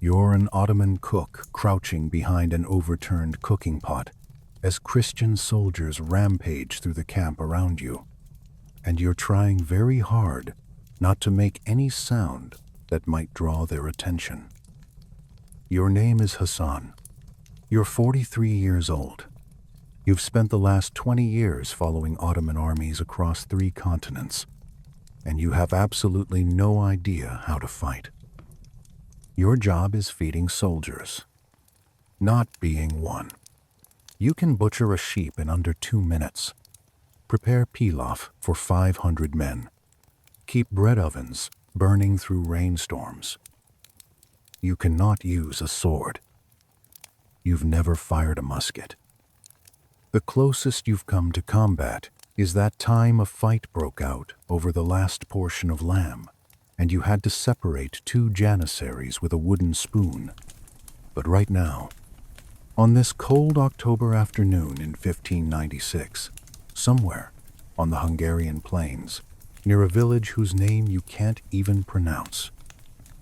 You're an Ottoman cook crouching behind an overturned cooking pot as Christian soldiers rampage through the camp around you, and you're trying very hard not to make any sound that might draw their attention. Your name is Hassan. You're 43 years old. You've spent the last 20 years following Ottoman armies across 3 continents, and you have absolutely no idea how to fight. Your job is feeding soldiers, not being one. You can butcher a sheep in under 2 minutes, prepare pilaf for 500 men, keep bread ovens burning through rainstorms. You cannot use a sword. You've never fired a musket. The closest you've come to combat is that time a fight broke out over the last portion of lamb, and you had to separate 2 janissaries with a wooden spoon. But right now, on this cold October afternoon in 1596, somewhere on the Hungarian plains, near a village whose name you can't even pronounce,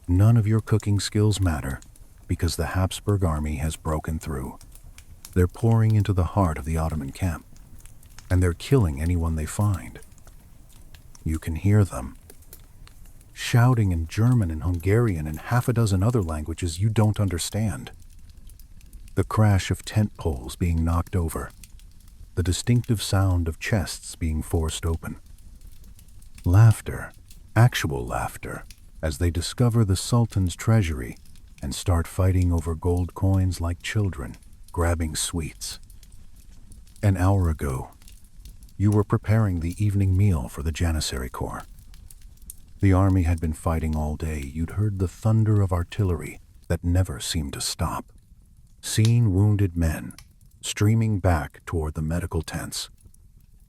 none of your cooking skills matter because the Habsburg army has broken through. They're pouring into the heart of the Ottoman camp, and they're killing anyone they find. You can hear them, shouting in German and Hungarian and half a dozen other languages you don't understand. The crash of tent poles being knocked over, the distinctive sound of chests being forced open. Laughter, actual laughter, as they discover the Sultan's treasury and start fighting over gold coins like children, grabbing sweets. An hour ago, you were preparing the evening meal for the Janissary Corps. The army had been fighting all day. You'd heard the thunder of artillery that never seemed to stop, seen wounded men streaming back toward the medical tents,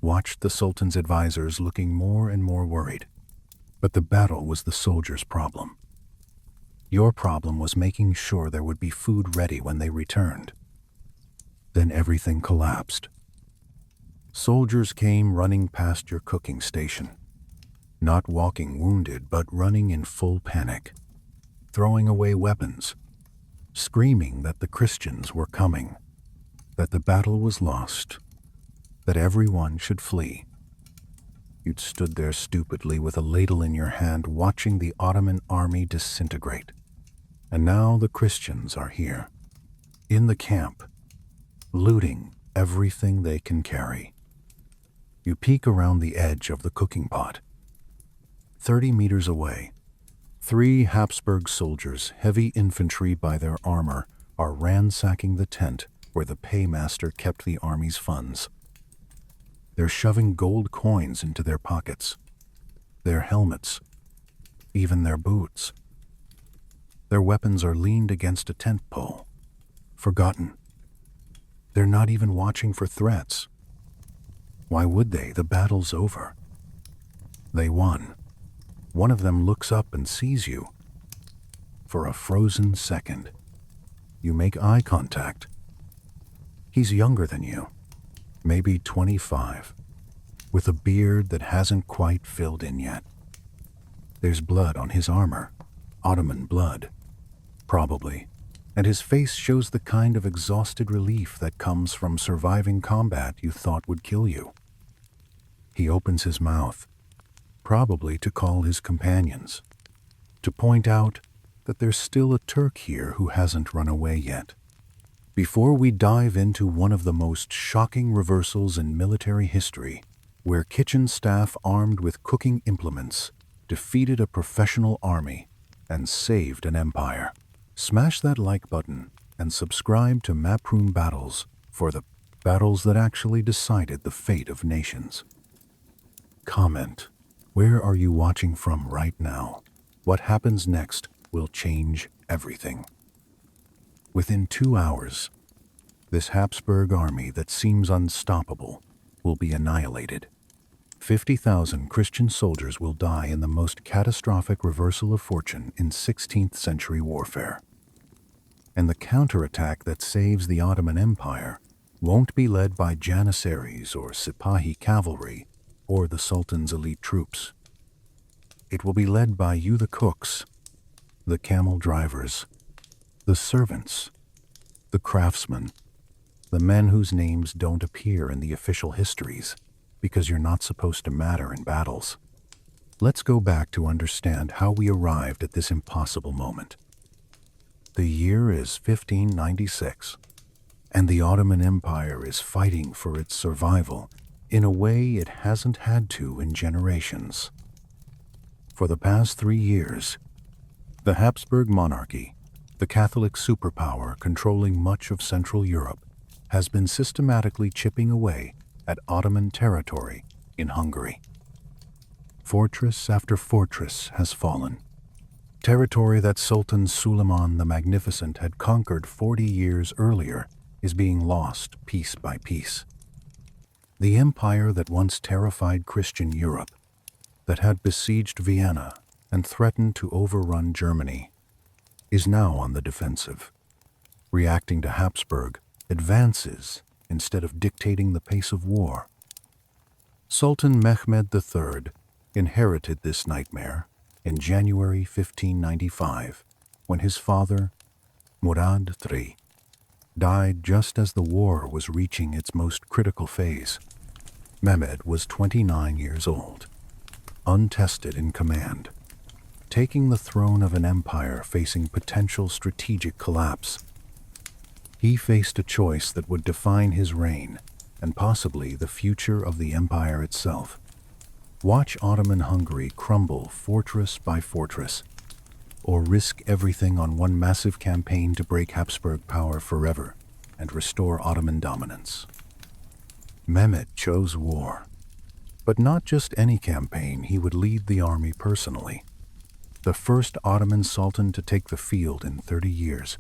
watched the Sultan's advisors looking more and more worried. But the battle was the soldiers' problem. Your problem was making sure there would be food ready when they returned. Then everything collapsed. Soldiers came running past your cooking station, not walking wounded, but running in full panic, throwing away weapons, screaming that the Christians were coming, that the battle was lost, that everyone should flee. You'd stood there stupidly with a ladle in your hand, watching the Ottoman army disintegrate. And now the Christians are here, in the camp, looting everything they can carry. You peek around the edge of the cooking pot. 30 meters away, 3 Habsburg soldiers, heavy infantry by their armor, are ransacking the tent where the paymaster kept the army's funds. They're shoving gold coins into their pockets, their helmets, even their boots. Their weapons are leaned against a tent pole, forgotten. They're not even watching for threats. Why would they? The battle's over. They won. One of them looks up and sees you. For a frozen second, you make eye contact. He's younger than you, maybe 25, with a beard that hasn't quite filled in yet. There's blood on his armor, Ottoman blood, probably, and his face shows the kind of exhausted relief that comes from surviving combat you thought would kill you. He opens his mouth, probably to call his companions, to point out that there's still a Turk here who hasn't run away yet. Before we dive into one of the most shocking reversals in military history, where kitchen staff armed with cooking implements defeated a professional army and saved an empire, smash that like button and subscribe to Maproom Battles for the battles that actually decided the fate of nations. Comment. Where are you watching from right now? What happens next will change everything. Within 2 hours, this Habsburg army that seems unstoppable will be annihilated. 50,000 Christian soldiers will die in the most catastrophic reversal of fortune in 16th century warfare. And the counterattack that saves the Ottoman Empire won't be led by janissaries or Sipahi cavalry or the Sultan's elite troops. It will be led by you, the cooks, the camel drivers, The servants, the craftsmen, the men whose names don't appear in the official histories because you're not supposed to matter in battles. Let's go back to understand how we arrived at this impossible moment. The year is 1596, and the Ottoman Empire is fighting for its survival in a way it hasn't had to in generations. For the past 3 years, the Habsburg monarchy, the Catholic superpower controlling much of Central Europe, has been systematically chipping away at Ottoman territory in Hungary. Fortress after fortress has fallen. Territory that Sultan Suleiman the Magnificent had conquered 40 years earlier is being lost piece by piece. The empire that once terrified Christian Europe, that had besieged Vienna and threatened to overrun Germany, is now on the defensive, reacting to Habsburg advances instead of dictating the pace of war. Sultan Mehmed III inherited this nightmare in January 1595, when his father, Murad III, died just as the war was reaching its most critical phase. Mehmed was 29 years old, untested in command, taking the throne of an empire facing potential strategic collapse. He faced a choice that would define his reign and possibly the future of the empire itself. Watch Ottoman Hungary crumble fortress by fortress, or risk everything on one massive campaign to break Habsburg power forever and restore Ottoman dominance. Mehmed chose war, but not just any campaign. He would lead the army personally, the first Ottoman Sultan to take the field in 30 years.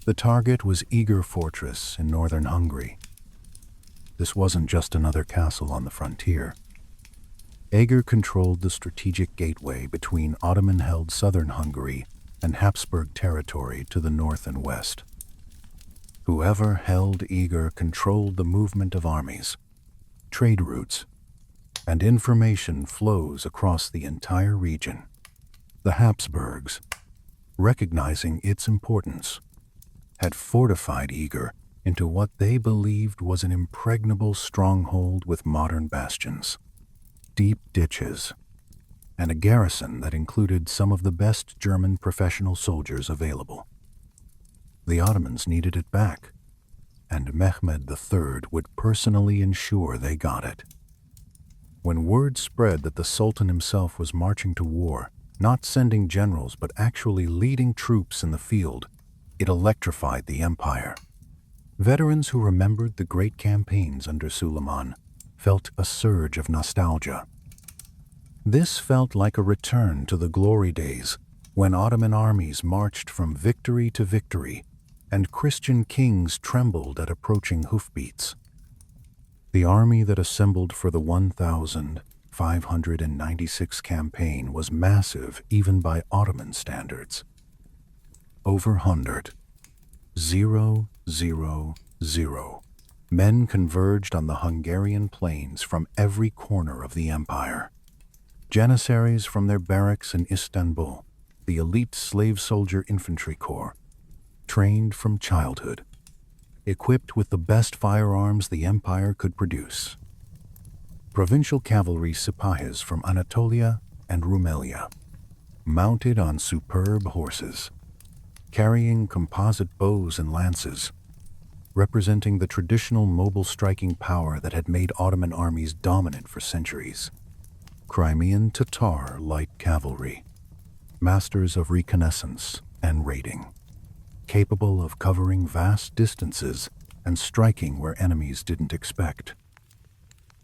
The target was Eger Fortress in northern Hungary. This wasn't just another castle on the frontier. Eger controlled the strategic gateway between Ottoman-held southern Hungary and Habsburg territory to the north and west. Whoever held Eger controlled the movement of armies, trade routes, and information flows across the entire region. The Habsburgs, recognizing its importance, had fortified Eger into what they believed was an impregnable stronghold with modern bastions, deep ditches, and a garrison that included some of the best German professional soldiers available. The Ottomans needed it back, and Mehmed III would personally ensure they got it. When word spread that the Sultan himself was marching to war, not sending generals but actually leading troops in the field, it electrified the empire. Veterans who remembered the great campaigns under Suleiman felt a surge of nostalgia. This felt like a return to the glory days when Ottoman armies marched from victory to victory and Christian kings trembled at approaching hoofbeats. The army that assembled for the 1596 campaign was massive even by Ottoman standards. Over 100,000 men converged on the Hungarian plains from every corner of the empire. Janissaries from their barracks in Istanbul, the elite slave soldier infantry corps, trained from childhood, equipped with the best firearms the empire could produce. Provincial cavalry sipahis from Anatolia and Rumelia, mounted on superb horses, carrying composite bows and lances, representing the traditional mobile striking power that had made Ottoman armies dominant for centuries. Crimean Tatar light cavalry, masters of reconnaissance and raiding, capable of covering vast distances and striking where enemies didn't expect.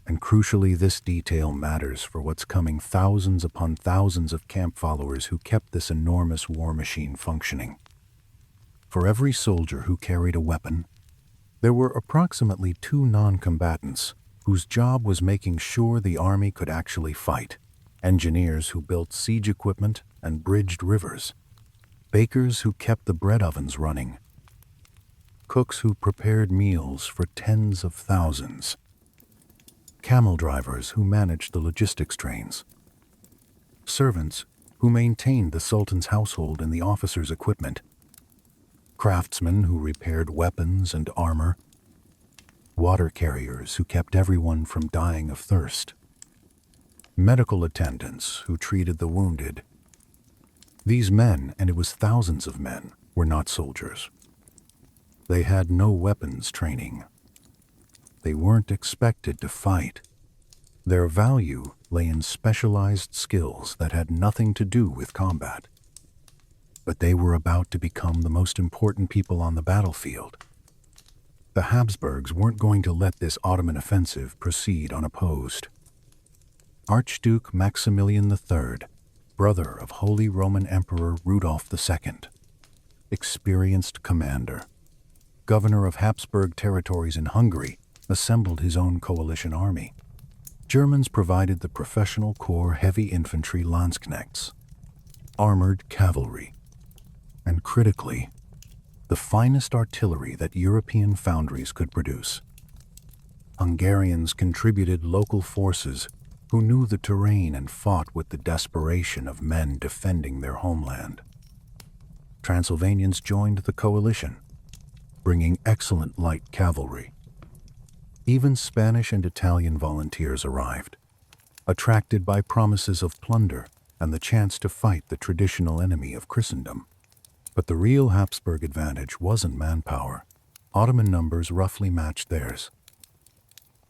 And crucially, this detail matters for what's coming: thousands upon thousands of camp followers who kept this enormous war machine functioning. For every soldier who carried a weapon, there were approximately 2 non-combatants whose job was making sure the army could actually fight: engineers who built siege equipment and bridged rivers, bakers who kept the bread ovens running, cooks who prepared meals for tens of thousands, camel drivers who managed the logistics trains, servants who maintained the Sultan's household and the officers' equipment, craftsmen who repaired weapons and armor, water carriers who kept everyone from dying of thirst, medical attendants who treated the wounded. These men, and it was thousands of men, were not soldiers. They had no weapons training. They weren't expected to fight. Their value lay in specialized skills that had nothing to do with combat. But they were about to become the most important people on the battlefield. The Habsburgs weren't going to let this Ottoman offensive proceed unopposed. Archduke Maximilian III, brother of Holy Roman Emperor Rudolf II, experienced commander, governor of Habsburg territories in Hungary, assembled his own coalition army. Germans provided the professional corps heavy infantry Landsknechts, armored cavalry, and critically, the finest artillery that European foundries could produce. Hungarians contributed local forces who knew the terrain and fought with the desperation of men defending their homeland. Transylvanians joined the coalition, bringing excellent light cavalry. Even Spanish and Italian volunteers arrived, attracted by promises of plunder and the chance to fight the traditional enemy of Christendom. But the real Habsburg advantage wasn't manpower. Ottoman numbers roughly matched theirs.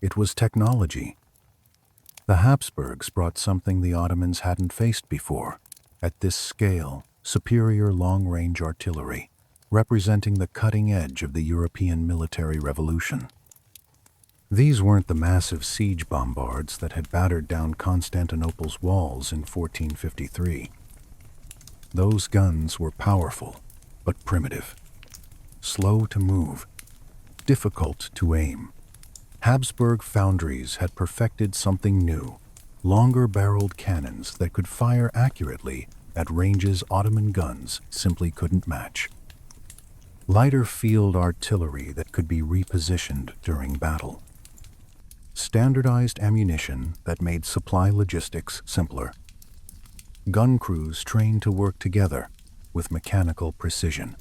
It was technology. The Habsburgs brought something the Ottomans hadn't faced before. At this scale, superior long-range artillery, representing the cutting edge of the European military revolution. These weren't the massive siege bombards that had battered down Constantinople's walls in 1453. Those guns were powerful, but primitive, slow to move, difficult to aim. Habsburg foundries had perfected something new, longer-barreled cannons that could fire accurately at ranges Ottoman guns simply couldn't match. Lighter field artillery that could be repositioned during battle. Standardized ammunition that made supply logistics simpler. Gun crews trained to work together with mechanical precision.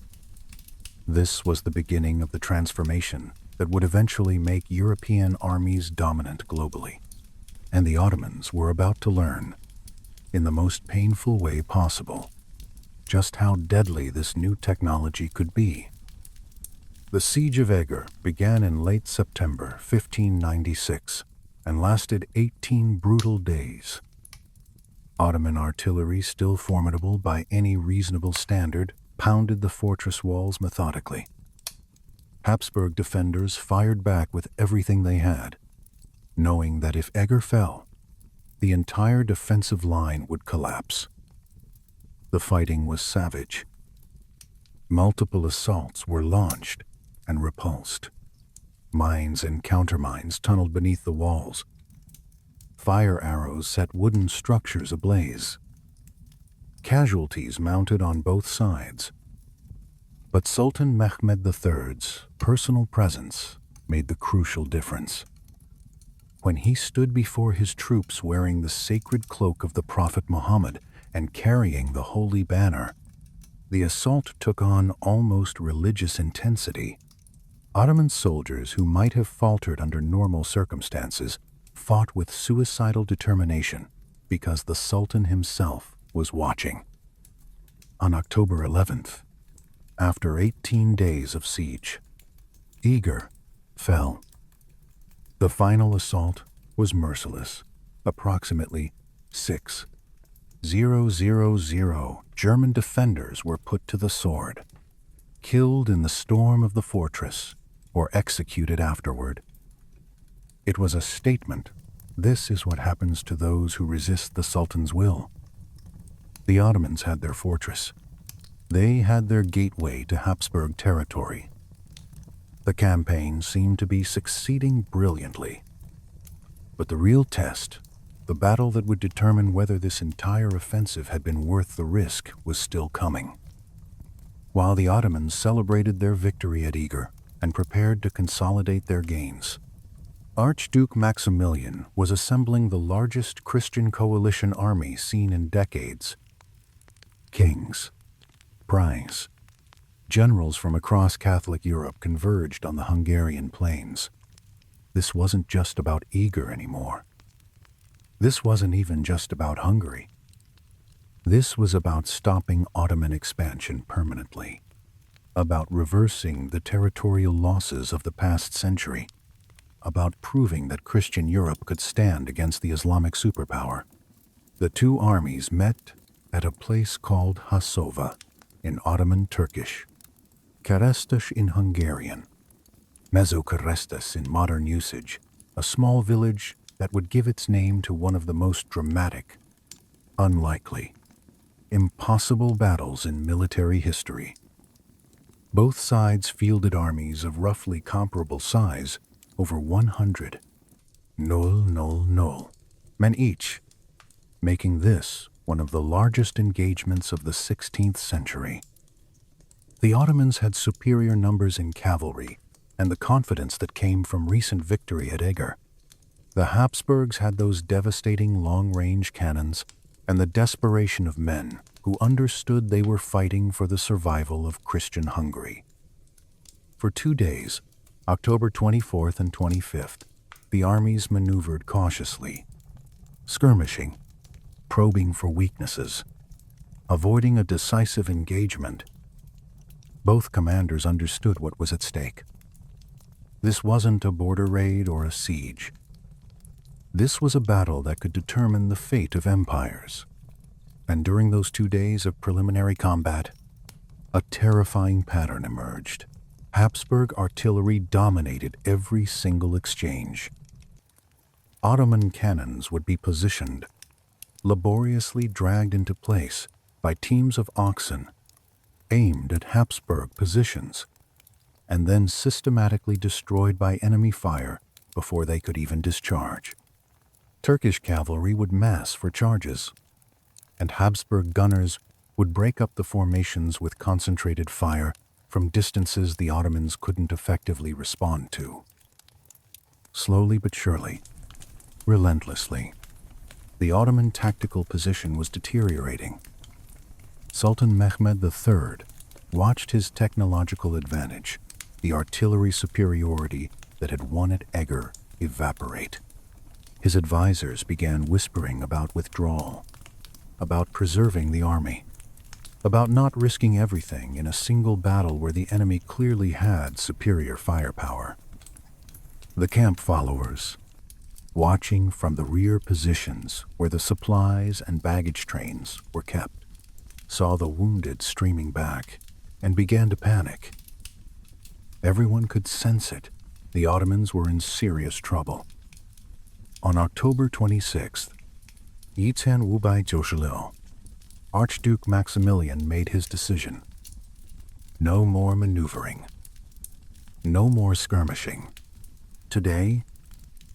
This was the beginning of the transformation that would eventually make European armies dominant globally. And the Ottomans were about to learn, in the most painful way possible, just how deadly this new technology could be. The Siege of Eger began in late September 1596 and lasted 18 brutal days. Ottoman artillery, still formidable by any reasonable standard, pounded the fortress walls methodically. Habsburg defenders fired back with everything they had, knowing that if Eger fell, the entire defensive line would collapse. The fighting was savage. Multiple assaults were launched and repulsed. Mines and countermines tunneled beneath the walls. Fire arrows set wooden structures ablaze. Casualties mounted on both sides. But Sultan Mehmed III's personal presence made the crucial difference. When he stood before his troops wearing the sacred cloak of the Prophet Muhammad and carrying the holy banner, the assault took on almost religious intensity. Ottoman soldiers who might have faltered under normal circumstances fought with suicidal determination because the Sultan himself was watching. On October 11th, after 18 days of siege, Eger fell. The final assault was merciless. Approximately 6,000 German defenders were put to the sword, killed in the storm of the fortress, or executed afterward. It was a statement. This is what happens to those who resist the Sultan's will. The Ottomans had their fortress. They had their gateway to Habsburg territory. The campaign seemed to be succeeding brilliantly. But the real test, the battle that would determine whether this entire offensive had been worth the risk, was still coming. While the Ottomans celebrated their victory at Eger and prepared to consolidate their gains, Archduke Maximilian was assembling the largest Christian coalition army seen in decades. Kings, prize, Generals from across Catholic Europe converged on the Hungarian plains. This wasn't just about Eger anymore. This wasn't even just about Hungary. This was about stopping Ottoman expansion permanently, about reversing the territorial losses of the past century, about proving that Christian Europe could stand against the Islamic superpower. The two armies met at a place called Hasova in Ottoman Turkish, Keresztes in Hungarian, Mezőkeresztes in modern usage, a small village that would give its name to one of the most dramatic, unlikely, impossible battles in military history. Both sides fielded armies of roughly comparable size, over 100, men each, making this one of the largest engagements of the 16th century. The Ottomans had superior numbers in cavalry and the confidence that came from recent victory at Eger. The Habsburgs had those devastating long-range cannons and the desperation of men who understood they were fighting for the survival of Christian Hungary. For 2 days, October 24th and 25th, the armies maneuvered cautiously, skirmishing, probing for weaknesses, avoiding a decisive engagement. Both commanders understood what was at stake. This wasn't a border raid or a siege. This was a battle that could determine the fate of empires. And during those 2 days of preliminary combat, a terrifying pattern emerged. Habsburg artillery dominated every single exchange. Ottoman cannons would be positioned, laboriously dragged into place by teams of oxen, aimed at Habsburg positions, and then systematically destroyed by enemy fire before they could even discharge. Turkish cavalry would mass for charges, and Habsburg gunners would break up the formations with concentrated fire from distances the Ottomans couldn't effectively respond to. Slowly but surely, relentlessly, the Ottoman tactical position was deteriorating. Sultan Mehmed III watched his technological advantage, the artillery superiority that had won at Eger, evaporate. His advisors began whispering about withdrawal, about preserving the army, about not risking everything in a single battle where the enemy clearly had superior firepower. The camp followers, watching from the rear positions where the supplies and baggage trains were kept, saw the wounded streaming back and began to panic. Everyone could sense it. The Ottomans were in serious trouble. On October 26th, Yiğiten Ubay Joshilil, Archduke Maximilian made his decision. No more maneuvering. No more skirmishing. Today,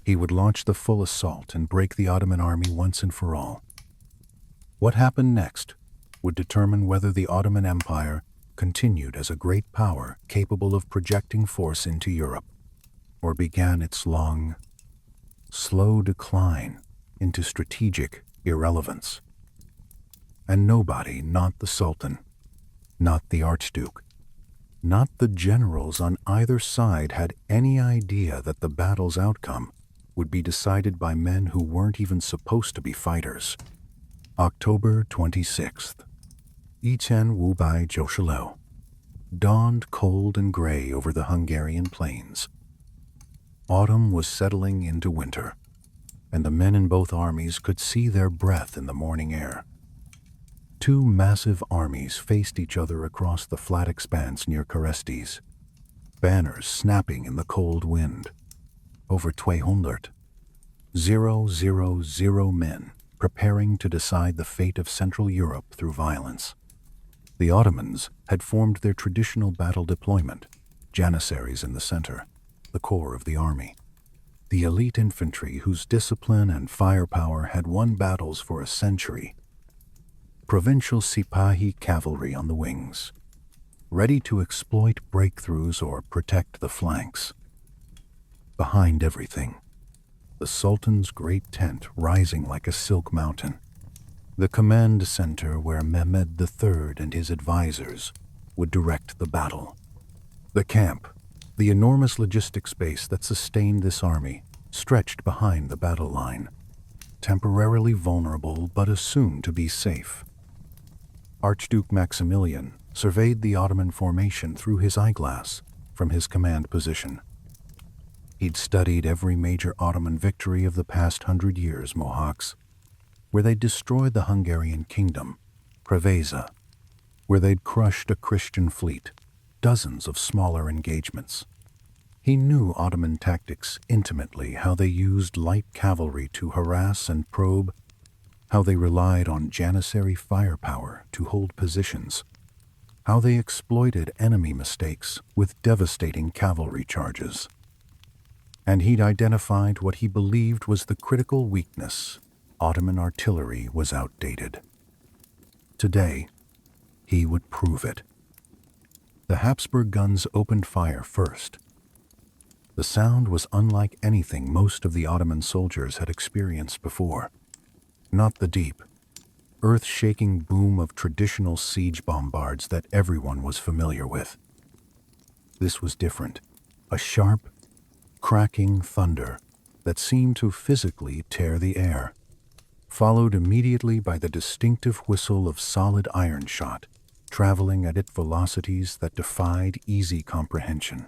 he would launch the full assault and break the Ottoman army once and for all. What happened next would determine whether the Ottoman Empire continued as a great power capable of projecting force into Europe, or began its long, slow decline into strategic irrelevance. And nobody, not the Sultan, not the Archduke, not the generals on either side had any idea that the battle's outcome would be decided by men who weren't even supposed to be fighters. October 26th. Yiğiten Ubay Joshilil dawned cold and gray over the Hungarian plains. Autumn was settling into winter, and the men in both armies could see their breath in the morning air. Two massive armies faced each other across the flat expanse near Keresztes, banners snapping in the cold wind. Over 200, 000 men preparing to decide the fate of Central Europe through violence. The Ottomans had formed their traditional battle deployment, janissaries in the center, the core of the army. The elite infantry whose discipline and firepower had won battles for a century. Provincial Sipahi cavalry on the wings, ready to exploit breakthroughs or protect the flanks. Behind everything, the Sultan's great tent rising like a silk mountain, the command center where Mehmed III and his advisors would direct the battle. The camp, the enormous logistics base that sustained this army, stretched behind the battle line, temporarily vulnerable but assumed to be safe. Archduke Maximilian surveyed the Ottoman formation through his eyeglass from his command position. He'd studied every major Ottoman victory of the past 100 years, Mohawks, where they'd destroyed the Hungarian kingdom, Preveza, where they'd crushed a Christian fleet, dozens of smaller engagements. He knew Ottoman tactics intimately, how they used light cavalry to harass and probe, how they relied on janissary firepower to hold positions, how they exploited enemy mistakes with devastating cavalry charges. And he'd identified what he believed was the critical weakness: Ottoman artillery was outdated. Today, he would prove it. The Habsburg guns opened fire first. The sound was unlike anything most of the Ottoman soldiers had experienced before. Not the deep, earth-shaking boom of traditional siege bombards that everyone was familiar with. This was different, a sharp, cracking thunder that seemed to physically tear the air, followed immediately by the distinctive whistle of solid iron shot, traveling at velocities that defied easy comprehension.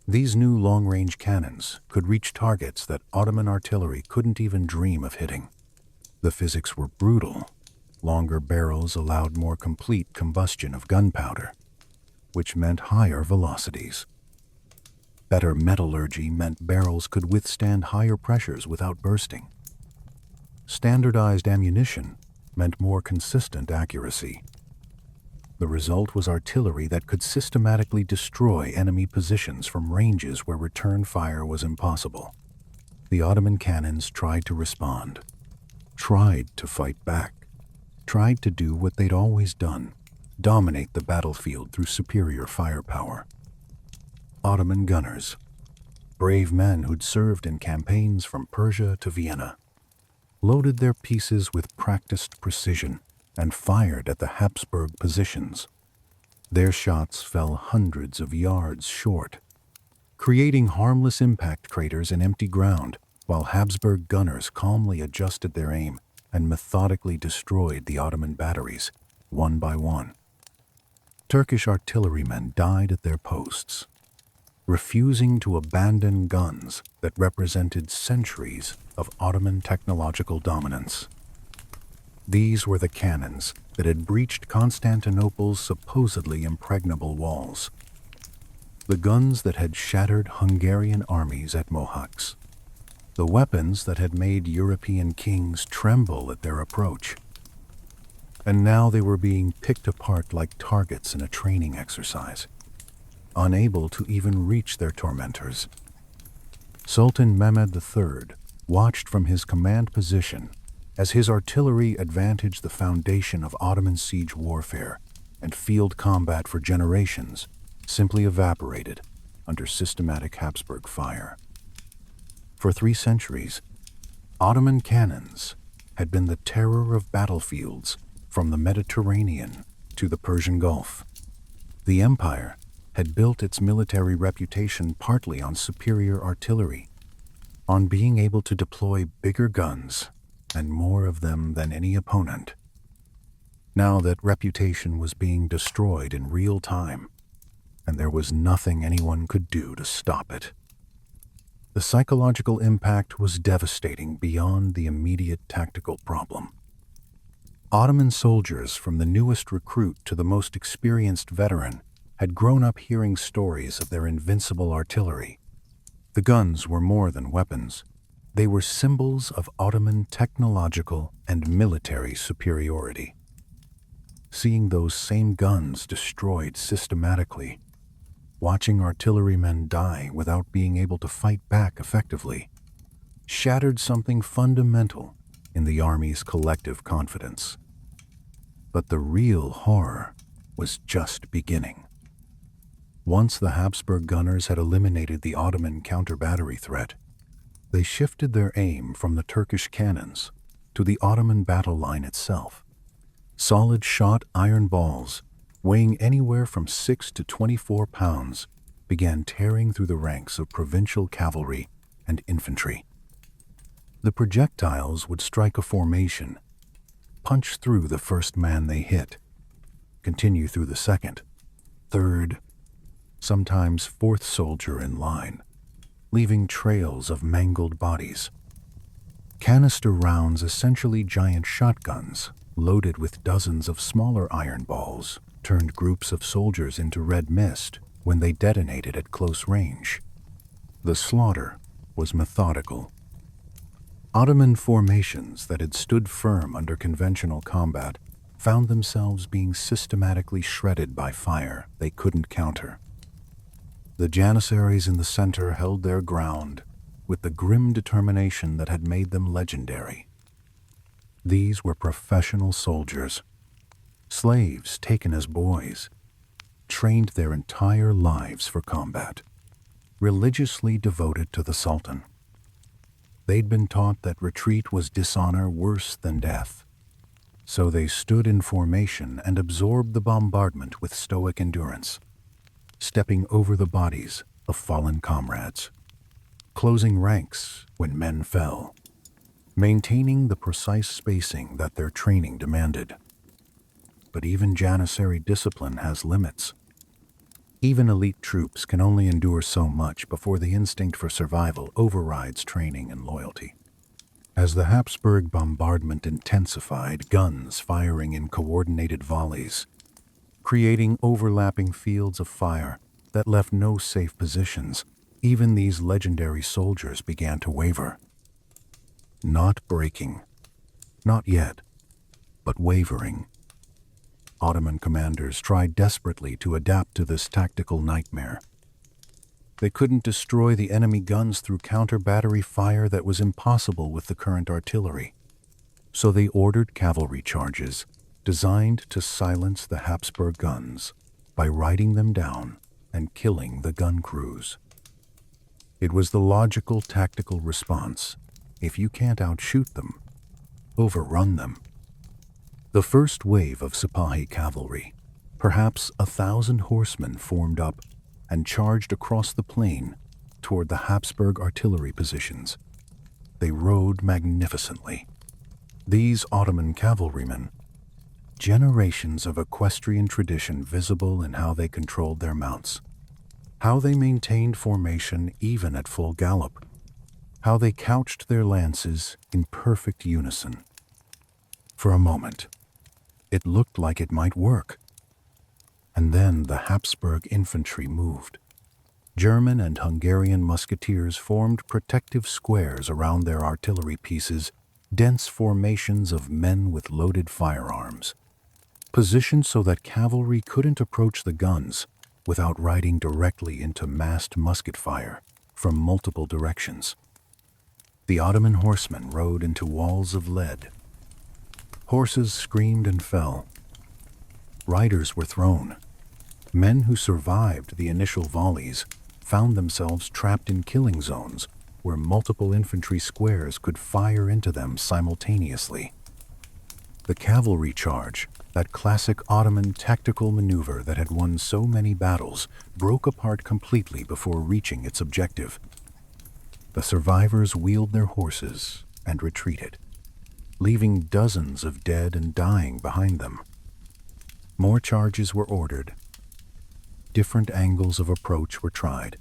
These new long-range cannons could reach targets that Ottoman artillery couldn't even dream of hitting. The physics were brutal. Longer barrels allowed more complete combustion of gunpowder, which meant higher velocities. Better metallurgy meant barrels could withstand higher pressures without bursting. Standardized ammunition meant more consistent accuracy. The result was artillery that could systematically destroy enemy positions from ranges where return fire was impossible. The Ottoman cannons tried to respond, tried to fight back, tried to do what they'd always done: dominate the battlefield through superior firepower. Ottoman gunners, brave men who'd served in campaigns from Persia to Vienna, loaded their pieces with practiced precision and fired at the Habsburg positions. Their shots fell hundreds of yards short, creating harmless impact craters in empty ground, while Habsburg gunners calmly adjusted their aim and methodically destroyed the Ottoman batteries, one by one. Turkish artillerymen died at their posts, refusing to abandon guns that represented centuries of Ottoman technological dominance. These were the cannons that had breached Constantinople's supposedly impregnable walls, the guns that had shattered Hungarian armies at Mohacs, the weapons that had made European kings tremble at their approach. And now they were being picked apart like targets in a training exercise, unable to even reach their tormentors. Sultan Mehmed III watched from his command position as his artillery advantaged the foundation of Ottoman siege warfare, and field combat for generations simply evaporated under systematic Habsburg fire. For 3 centuries, Ottoman cannons had been the terror of battlefields from the Mediterranean to the Persian Gulf. The empire had built its military reputation partly on superior artillery, on being able to deploy bigger guns and more of them than any opponent. Now that reputation was being destroyed in real time, and there was nothing anyone could do to stop it. The psychological impact was devastating beyond the immediate tactical problem. Ottoman soldiers, from the newest recruit to the most experienced veteran, had grown up hearing stories of their invincible artillery. The guns were more than weapons. They were symbols of Ottoman technological and military superiority. Seeing those same guns destroyed systematically, watching artillerymen die without being able to fight back effectively, shattered something fundamental in the army's collective confidence. But the real horror was just beginning. Once the Habsburg gunners had eliminated the Ottoman counter-battery threat, they shifted their aim from the Turkish cannons to the Ottoman battle line itself. Solid-shot iron balls weighing anywhere from 6 to 24 pounds, began tearing through the ranks of provincial cavalry and infantry. The projectiles would strike a formation, punch through the first man they hit, continue through the second, third, sometimes fourth soldier in line, leaving trails of mangled bodies. Canister rounds, essentially giant shotguns, loaded with dozens of smaller iron balls, turned groups of soldiers into red mist when they detonated at close range. The slaughter was methodical. Ottoman formations that had stood firm under conventional combat found themselves being systematically shredded by fire they couldn't counter. The Janissaries in the center held their ground with the grim determination that had made them legendary. These were professional soldiers, slaves taken as boys, trained their entire lives for combat, religiously devoted to the Sultan. They'd been taught that retreat was dishonor worse than death, so they stood in formation and absorbed the bombardment with stoic endurance, stepping over the bodies of fallen comrades, closing ranks when men fell, maintaining the precise spacing that their training demanded. But even Janissary discipline has limits. Even elite troops can only endure so much before the instinct for survival overrides training and loyalty. As the Habsburg bombardment intensified, guns firing in coordinated volleys, creating overlapping fields of fire that left no safe positions, even these legendary soldiers began to waver. Not breaking, not yet, but wavering. Ottoman commanders tried desperately to adapt to this tactical nightmare. They couldn't destroy the enemy guns through counter-battery fire that was impossible with the current artillery. So they ordered cavalry charges designed to silence the Habsburg guns by riding them down and killing the gun crews. It was the logical tactical response. If you can't outshoot them, overrun them. The first wave of Sipahi cavalry, perhaps 1,000 horsemen, formed up and charged across the plain toward the Habsburg artillery positions. They rode magnificently. These Ottoman cavalrymen, generations of equestrian tradition visible in how they controlled their mounts, how they maintained formation even at full gallop, how they couched their lances in perfect unison. For a moment, it looked like it might work. And then the Habsburg infantry moved. German and Hungarian musketeers formed protective squares around their artillery pieces, dense formations of men with loaded firearms, positioned so that cavalry couldn't approach the guns without riding directly into massed musket fire from multiple directions. The Ottoman horsemen rode into walls of lead. Horses screamed and fell. Riders were thrown. Men who survived the initial volleys found themselves trapped in killing zones where multiple infantry squares could fire into them simultaneously. The cavalry charge, that classic Ottoman tactical maneuver that had won so many battles, broke apart completely before reaching its objective. The survivors wheeled their horses and retreated, leaving dozens of dead and dying behind them. More charges were ordered. Different angles of approach were tried,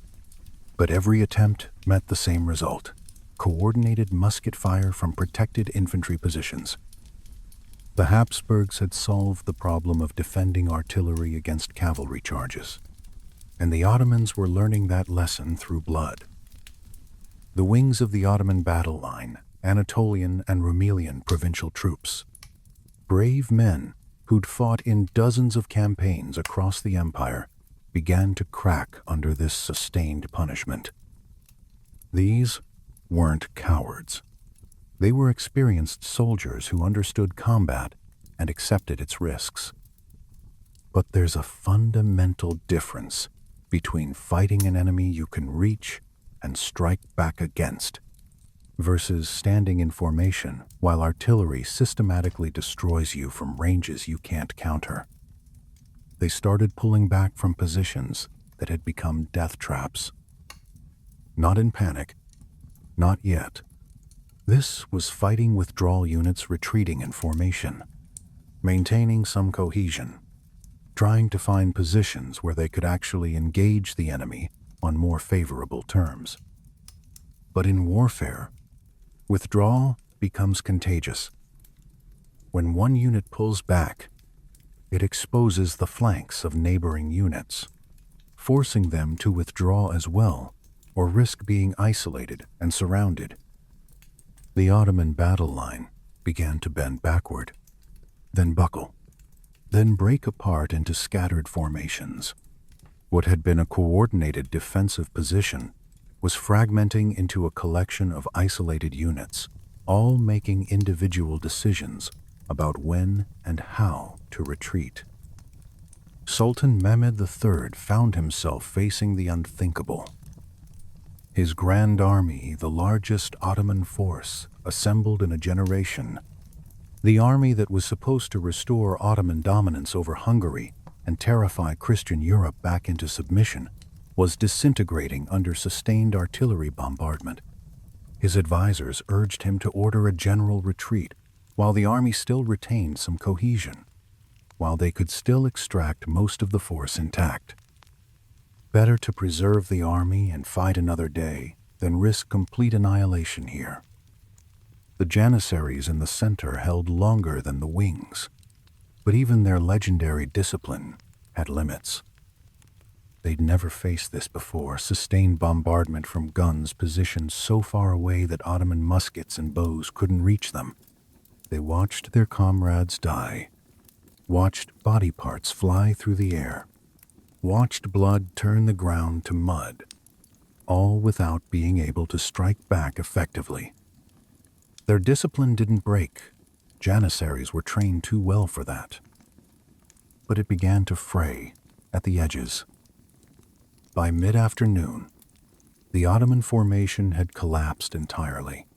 but every attempt met the same result: coordinated musket fire from protected infantry positions. The Habsburgs had solved the problem of defending artillery against cavalry charges, and the Ottomans were learning that lesson through blood. The wings of the Ottoman battle line, Anatolian and Rumelian provincial troops, brave men who'd fought in dozens of campaigns across the empire, began to crack under this sustained punishment. These weren't cowards. They were experienced soldiers who understood combat and accepted its risks. But there's a fundamental difference between fighting an enemy you can reach and strike back against, versus standing in formation while artillery systematically destroys you from ranges you can't counter. They started pulling back from positions that had become death traps. Not in panic, not yet. This was fighting withdrawal units retreating in formation, maintaining some cohesion, trying to find positions where they could actually engage the enemy on more favorable terms. But in warfare, withdrawal becomes contagious. When one unit pulls back, it exposes the flanks of neighboring units, forcing them to withdraw as well or risk being isolated and surrounded. The Ottoman battle line began to bend backward, then buckle, then break apart into scattered formations. What had been a coordinated defensive position was fragmenting into a collection of isolated units, all making individual decisions about when and how to retreat. Sultan Mehmed III found himself facing the unthinkable. His grand army, the largest Ottoman force assembled in a generation, the army that was supposed to restore Ottoman dominance over Hungary and terrify Christian Europe back into submission, was disintegrating under sustained artillery bombardment. His advisors urged him to order a general retreat while the army still retained some cohesion, while they could still extract most of the force intact. Better to preserve the army and fight another day than risk complete annihilation here. The Janissaries in the center held longer than the wings, but even their legendary discipline had limits. They'd never faced this before, sustained bombardment from guns positioned so far away that Ottoman muskets and bows couldn't reach them. They watched their comrades die, watched body parts fly through the air, watched blood turn the ground to mud, all without being able to strike back effectively. Their discipline didn't break. Janissaries were trained too well for that. But it began to fray at the edges. By mid-afternoon, the Ottoman formation had collapsed entirely.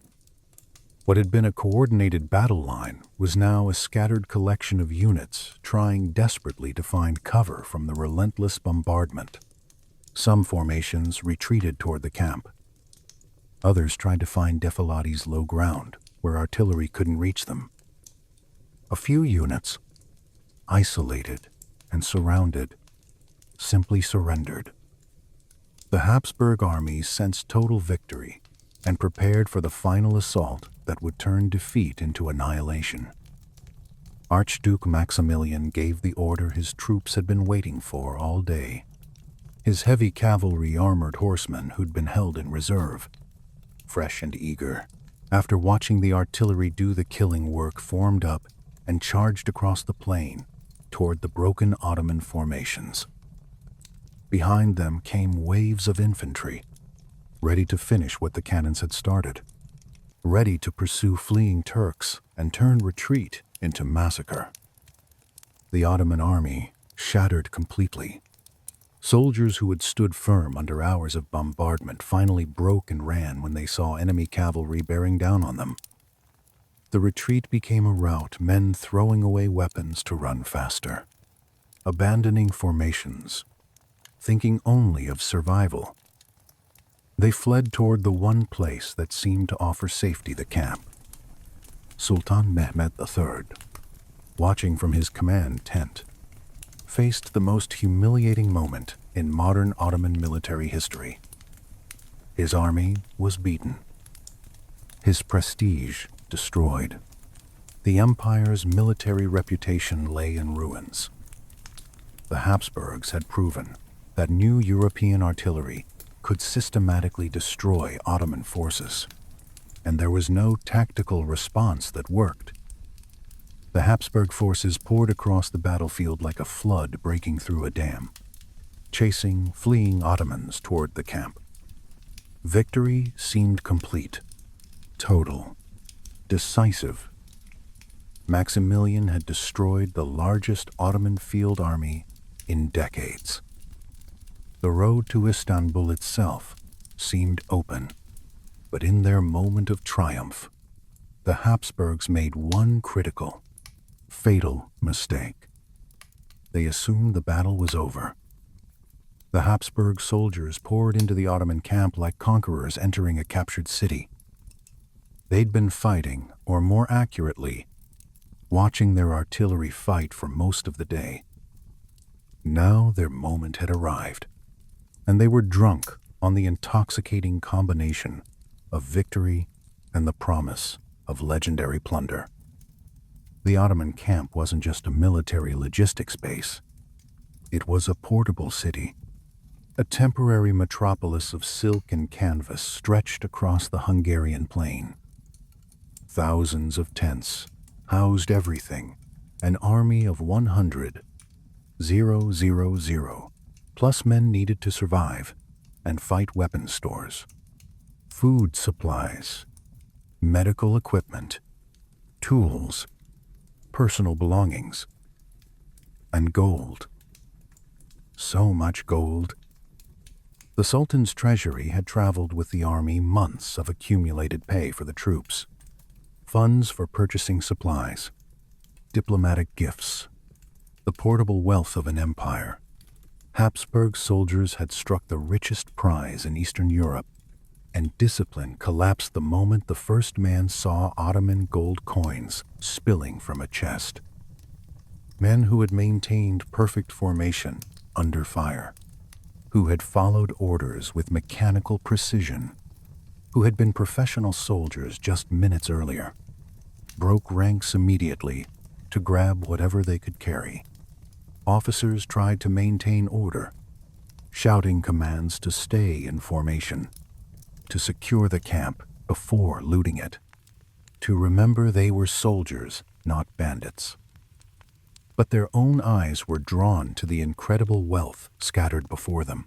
What had been a coordinated battle line was now a scattered collection of units trying desperately to find cover from the relentless bombardment. Some formations retreated toward the camp. Others tried to find defilati's low ground, where artillery couldn't reach them. A few units, isolated and surrounded, simply surrendered. The Habsburg army sensed total victory and prepared for the final assault that would turn defeat into annihilation. Archduke Maximilian gave the order his troops had been waiting for all day. His heavy cavalry armored horsemen who'd been held in reserve, fresh and eager, after watching the artillery do the killing work, formed up and charged across the plain toward the broken Ottoman formations. Behind them came waves of infantry, ready to finish what the cannons had started, ready to pursue fleeing Turks and turn retreat into massacre. The Ottoman army shattered completely. Soldiers who had stood firm under hours of bombardment finally broke and ran when they saw enemy cavalry bearing down on them. The retreat became a rout, men throwing away weapons to run faster, abandoning formations, thinking only of survival. They fled toward the one place that seemed to offer safety, the camp. Sultan Mehmed III, watching from his command tent, faced the most humiliating moment in modern Ottoman military history. His army was beaten, his prestige destroyed. The empire's military reputation lay in ruins. The Habsburgs had proven that new European artillery could systematically destroy Ottoman forces, and there was no tactical response that worked. The Habsburg forces poured across the battlefield like a flood breaking through a dam, chasing fleeing Ottomans toward the camp. Victory seemed complete, total, decisive. Maximilian had destroyed the largest Ottoman field army in decades. The road to Istanbul itself seemed open, but in their moment of triumph, the Habsburgs made one critical, fatal mistake. they assumed the battle was over. The Habsburg soldiers poured into the Ottoman camp like conquerors entering a captured city. They'd been fighting, or more accurately, watching their artillery fight for most of the day. Now their moment had arrived, and they were drunk on the intoxicating combination of victory and the promise of legendary plunder. The Ottoman camp wasn't just a military logistics base. It was a portable city, a temporary metropolis of silk and canvas stretched across the Hungarian plain. Thousands of tents housed everything, an army of 100,000 plus men needed to survive and fight weapon stores, food supplies, medical equipment, tools, personal belongings, and gold. So much gold. The Sultan's treasury had traveled with the army months of accumulated pay for the troops, funds for purchasing supplies, diplomatic gifts, the portable wealth of an empire. Habsburg soldiers had struck the richest prize in Eastern Europe, and discipline collapsed the moment the first man saw Ottoman gold coins spilling from a chest. Men who had maintained perfect formation under fire, who had followed orders with mechanical precision, who had been professional soldiers just minutes earlier, broke ranks immediately to grab whatever they could carry. Officers tried to maintain order, shouting commands to stay in formation, to secure the camp before looting it, to remember they were soldiers, not bandits. But their own eyes were drawn to the incredible wealth scattered before them.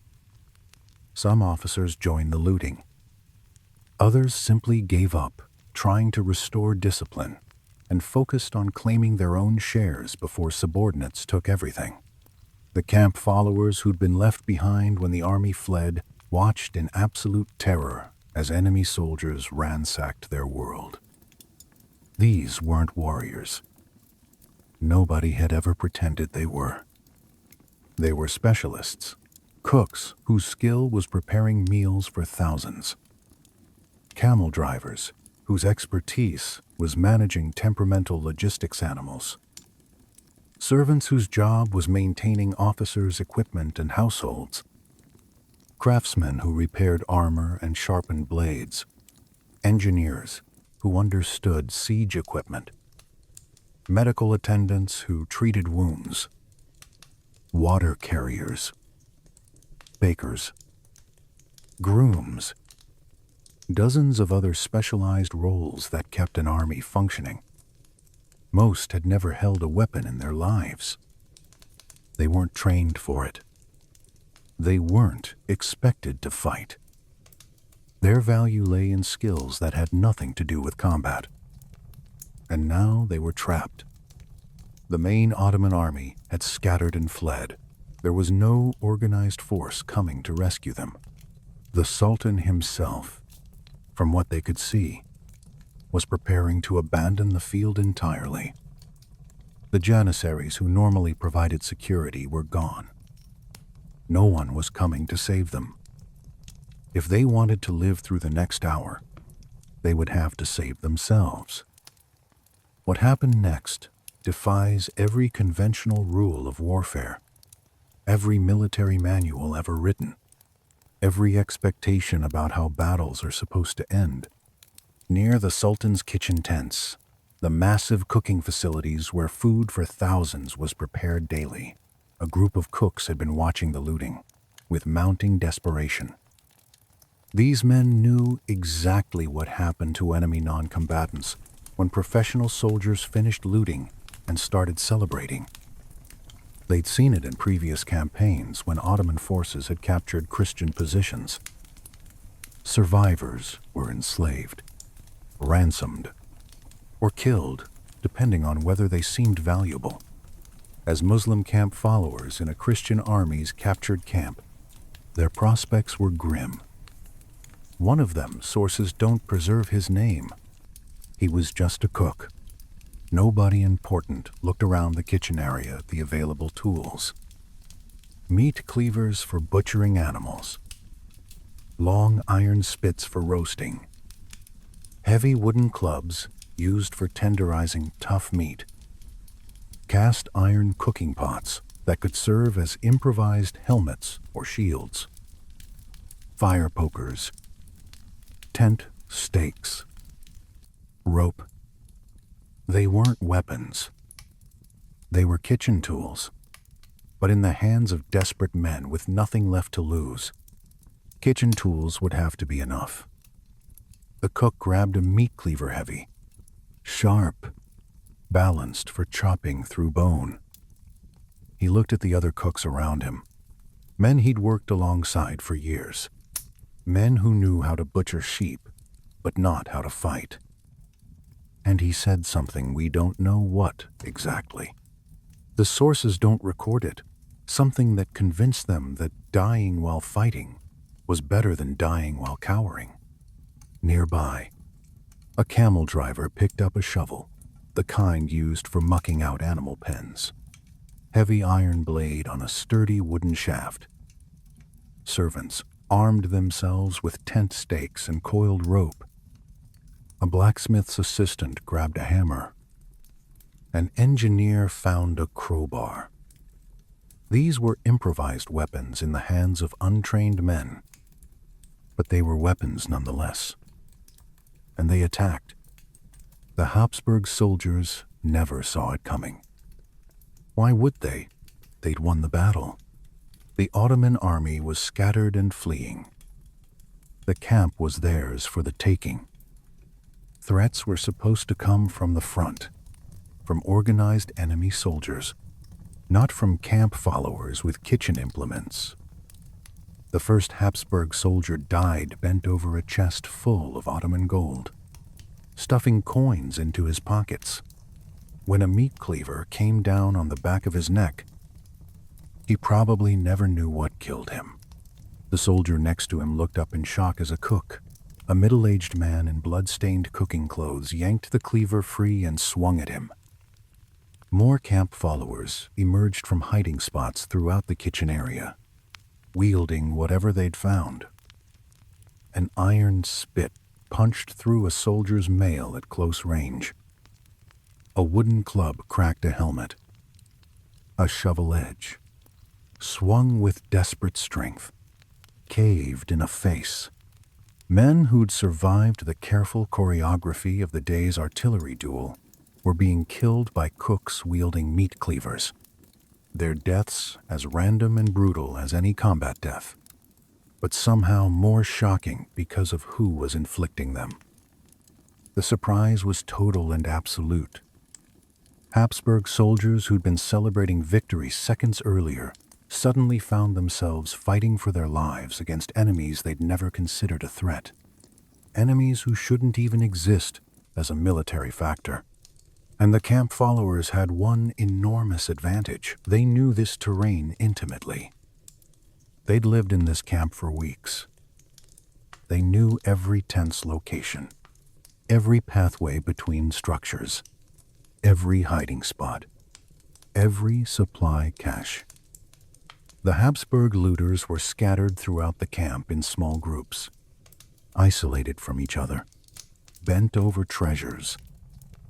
Some officers joined the looting. Others simply gave up, trying to restore discipline, and focused on claiming their own shares before subordinates took everything. The camp followers who'd been left behind when the army fled watched in absolute terror as enemy soldiers ransacked their world. These weren't warriors. Nobody had ever pretended they were. They were specialists, cooks whose skill was preparing meals for thousands, camel drivers whose expertise was managing temperamental logistics animals, servants whose job was maintaining officers' equipment and households, craftsmen who repaired armor and sharpened blades, engineers who understood siege equipment, medical attendants who treated wounds, water carriers, bakers, grooms, dozens of other specialized roles that kept an army functioning. Most had never held a weapon in their lives. They weren't trained for it. They weren't expected to fight. Their value lay in skills that had nothing to do with combat. And now they were trapped. The main Ottoman army had scattered and fled. There was no organized force coming to rescue them. The Sultan himself, from what they could see, was preparing to abandon the field entirely. The Janissaries who normally provided security were gone. No one was coming to save them. If they wanted to live through the next hour, they would have to save themselves. What happened next defies every conventional rule of warfare, every military manual ever written, every expectation about how battles are supposed to end. Near the Sultan's kitchen tents, the massive cooking facilities where food for thousands was prepared daily, a group of cooks had been watching the looting with mounting desperation. These men knew exactly what happened to enemy non-combatants when professional soldiers finished looting and started celebrating. They'd seen it in previous campaigns when Ottoman forces had captured Christian positions. Survivors were enslaved, ransomed, or killed, depending on whether they seemed valuable. As Muslim camp followers in a Christian army's captured camp, their prospects were grim. One of them, sources don't preserve his name. He was just a cook, Nobody important looked around the kitchen area at the available tools. Meat cleavers for butchering animals, long iron spits for roasting, heavy wooden clubs used for tenderizing tough meat, cast iron cooking pots that could serve as improvised helmets or shields, fire pokers, tent stakes, rope. They weren't weapons. They were kitchen tools, but in the hands of desperate men with nothing left to lose, kitchen tools would have to be enough. The cook grabbed a meat cleaver heavy, sharp, balanced for chopping through bone. He looked at the other cooks around him, men he'd worked alongside for years, men who knew how to butcher sheep, but not how to fight. And he said something we don't know what exactly. The sources don't record it, something that convinced them that dying while fighting was better than dying while cowering. Nearby, a camel driver picked up a shovel, the kind used for mucking out animal pens. Heavy iron blade on a sturdy wooden shaft. Servants armed themselves with tent stakes and coiled rope. A blacksmith's assistant grabbed a hammer. An engineer found a crowbar. These were improvised weapons in the hands of untrained men, but they were weapons nonetheless. And they attacked. The Habsburg soldiers never saw it coming. Why would they? They'd won the battle. The Ottoman army was scattered and fleeing. The camp was theirs for the taking. Threats were supposed to come from the front, from organized enemy soldiers, not from camp followers with kitchen implements. The first Habsburg soldier died bent over a chest full of Ottoman gold, stuffing coins into his pockets. When a meat cleaver came down on the back of his neck, he probably never knew what killed him. The soldier next to him looked up in shock as a cook, a middle-aged man in blood-stained cooking clothes, yanked the cleaver free and swung at him. More camp followers emerged from hiding spots throughout the kitchen area, wielding whatever they'd found. An iron spit punched through a soldier's mail at close range. A wooden club cracked a helmet. A shovel edge, swung with desperate strength, caved in a face. Men who'd survived the careful choreography of the day's artillery duel were being killed by cooks wielding meat cleavers, their deaths as random and brutal as any combat death, but somehow more shocking because of who was inflicting them. The surprise was total and absolute. Habsburg soldiers who'd been celebrating victory seconds earlier suddenly found themselves fighting for their lives against enemies they'd never considered a threat. Enemies who shouldn't even exist as a military factor. And the camp followers had one enormous advantage. They knew this terrain intimately. They'd lived in this camp for weeks. They knew every tent's location, every pathway between structures, every hiding spot, every supply cache. The Habsburg looters were scattered throughout the camp in small groups, isolated from each other, bent over treasures,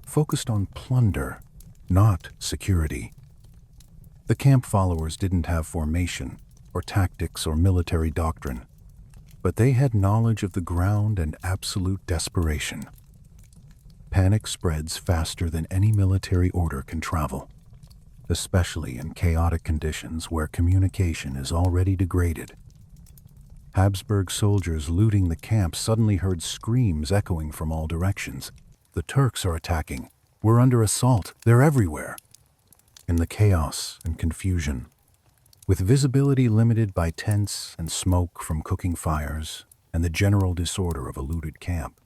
focused on plunder, not security. The camp followers didn't have formation or tactics or military doctrine, but they had knowledge of the ground and absolute desperation. Panic spreads faster than any military order can travel, especially in chaotic conditions where communication is already degraded. Habsburg soldiers looting the camp suddenly heard screams echoing from all directions. The Turks are attacking. We're under assault. They're everywhere. In the chaos and confusion, with visibility limited by tents and smoke from cooking fires and the general disorder of a looted camp,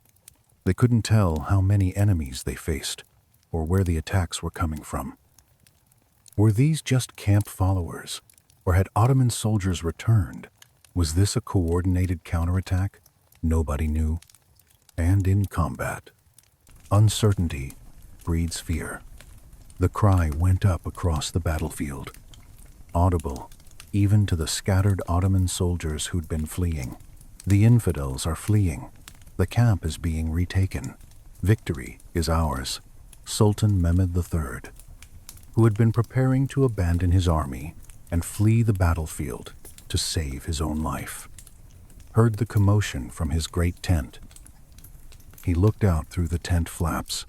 they couldn't tell how many enemies they faced or where the attacks were coming from. Were these just camp followers, or had Ottoman soldiers returned? Was this a coordinated counterattack? Nobody knew. And in combat, uncertainty breeds fear. The cry went up across the battlefield, audible even to the scattered Ottoman soldiers who'd been fleeing. The infidels are fleeing. The camp is being retaken. Victory is ours. Sultan Mehmed III, who had been preparing to abandon his army and flee the battlefield to save his own life, heard the commotion from his great tent. He looked out through the tent flaps,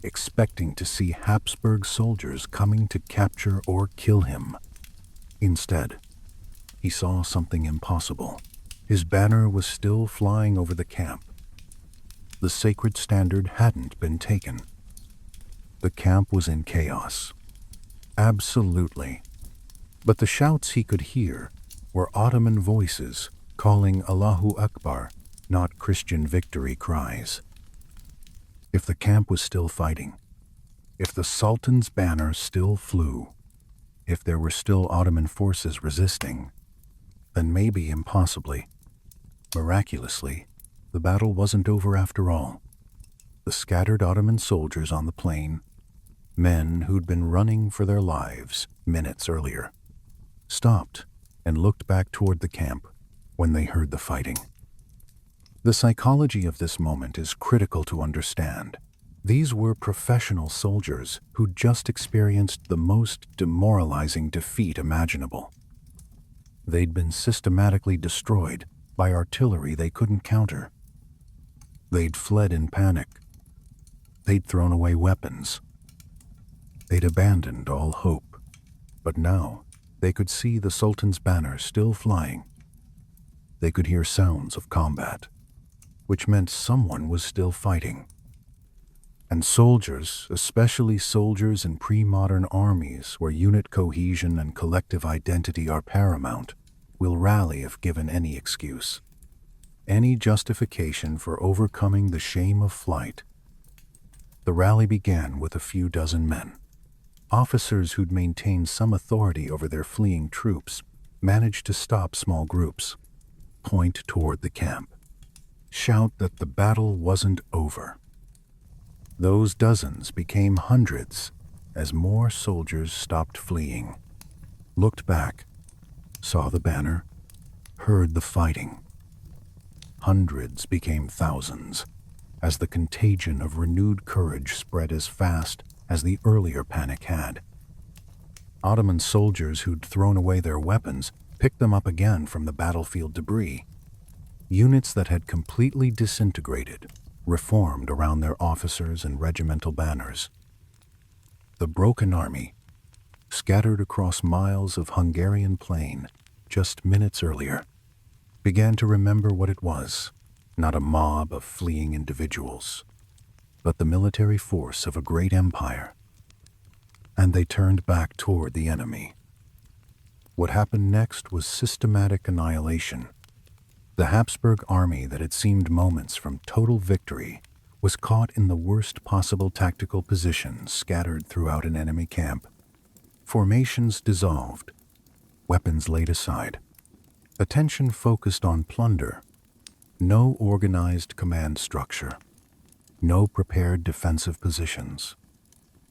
expecting to see Habsburg soldiers coming to capture or kill him. Instead, he saw something impossible. His banner was still flying over the camp. The sacred standard hadn't been taken. The camp was in chaos. Absolutely. But the shouts he could hear were Ottoman voices calling Allahu Akbar, not Christian victory cries. If the camp was still fighting, if the Sultan's banner still flew, if there were still Ottoman forces resisting, then maybe impossibly, miraculously, the battle wasn't over after all. The scattered Ottoman soldiers on the plain, men who'd been running for their lives minutes earlier, stopped and looked back toward the camp when they heard the fighting. The psychology of this moment is critical to understand. These were professional soldiers who'd just experienced the most demoralizing defeat imaginable. They'd been systematically destroyed by artillery they couldn't counter. They'd fled in panic. They'd thrown away weapons. They'd abandoned all hope. But now they could see the Sultan's banner still flying. They could hear sounds of combat, which meant someone was still fighting. And soldiers, especially soldiers in pre-modern armies where unit cohesion and collective identity are paramount, will rally if given any excuse, any justification for overcoming the shame of flight. The rally began with a few dozen men. Officers who'd maintained some authority over their fleeing troops managed to stop small groups, point toward the camp, shout that the battle wasn't over. Those dozens became hundreds as more soldiers stopped fleeing, looked back, saw the banner, heard the fighting. Hundreds became thousands as the contagion of renewed courage spread as fast as the earlier panic had. Ottoman soldiers who'd thrown away their weapons picked them up again from the battlefield debris. Units that had completely disintegrated reformed around their officers and regimental banners. The broken army, scattered across miles of Hungarian plain just minutes earlier, began to remember what it was, not a mob of fleeing individuals, but the military force of a great empire. And they turned back toward the enemy. What happened next was systematic annihilation. The Habsburg army that had seemed moments from total victory was caught in the worst possible tactical position scattered throughout an enemy camp. Formations dissolved, weapons laid aside, attention focused on plunder, no organized command structure, no prepared defensive positions.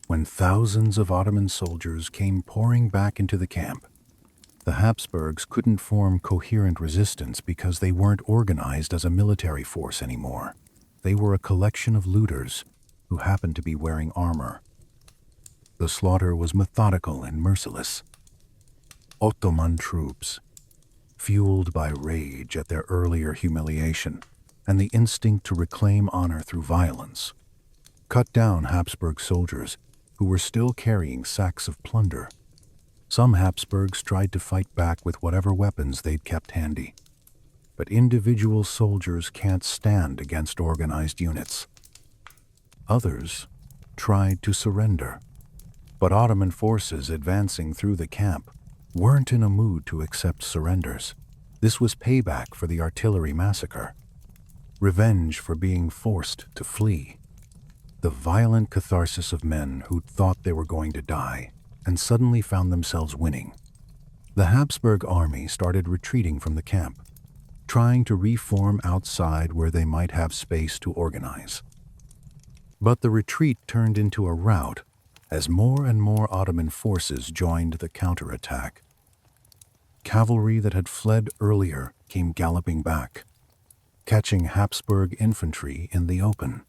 When thousands of Ottoman soldiers came pouring back into the camp, the Habsburgs couldn't form coherent resistance because they weren't organized as a military force anymore. They were a collection of looters who happened to be wearing armor. The slaughter was methodical and merciless. Ottoman troops, fueled by rage at their earlier humiliation and the instinct to reclaim honor through violence, cut down Habsburg soldiers who were still carrying sacks of plunder. Some Habsburgs tried to fight back with whatever weapons they'd kept handy. But individual soldiers can't stand against organized units. Others tried to surrender. But Ottoman forces advancing through the camp weren't in a mood to accept surrenders. This was payback for the artillery massacre, revenge for being forced to flee, the violent catharsis of men who'd thought they were going to die and suddenly found themselves winning. The Habsburg army started retreating from the camp, trying to reform outside where they might have space to organize. But the retreat turned into a rout as more and more Ottoman forces joined the counterattack. Cavalry that had fled earlier came galloping back, catching Habsburg infantry in the open.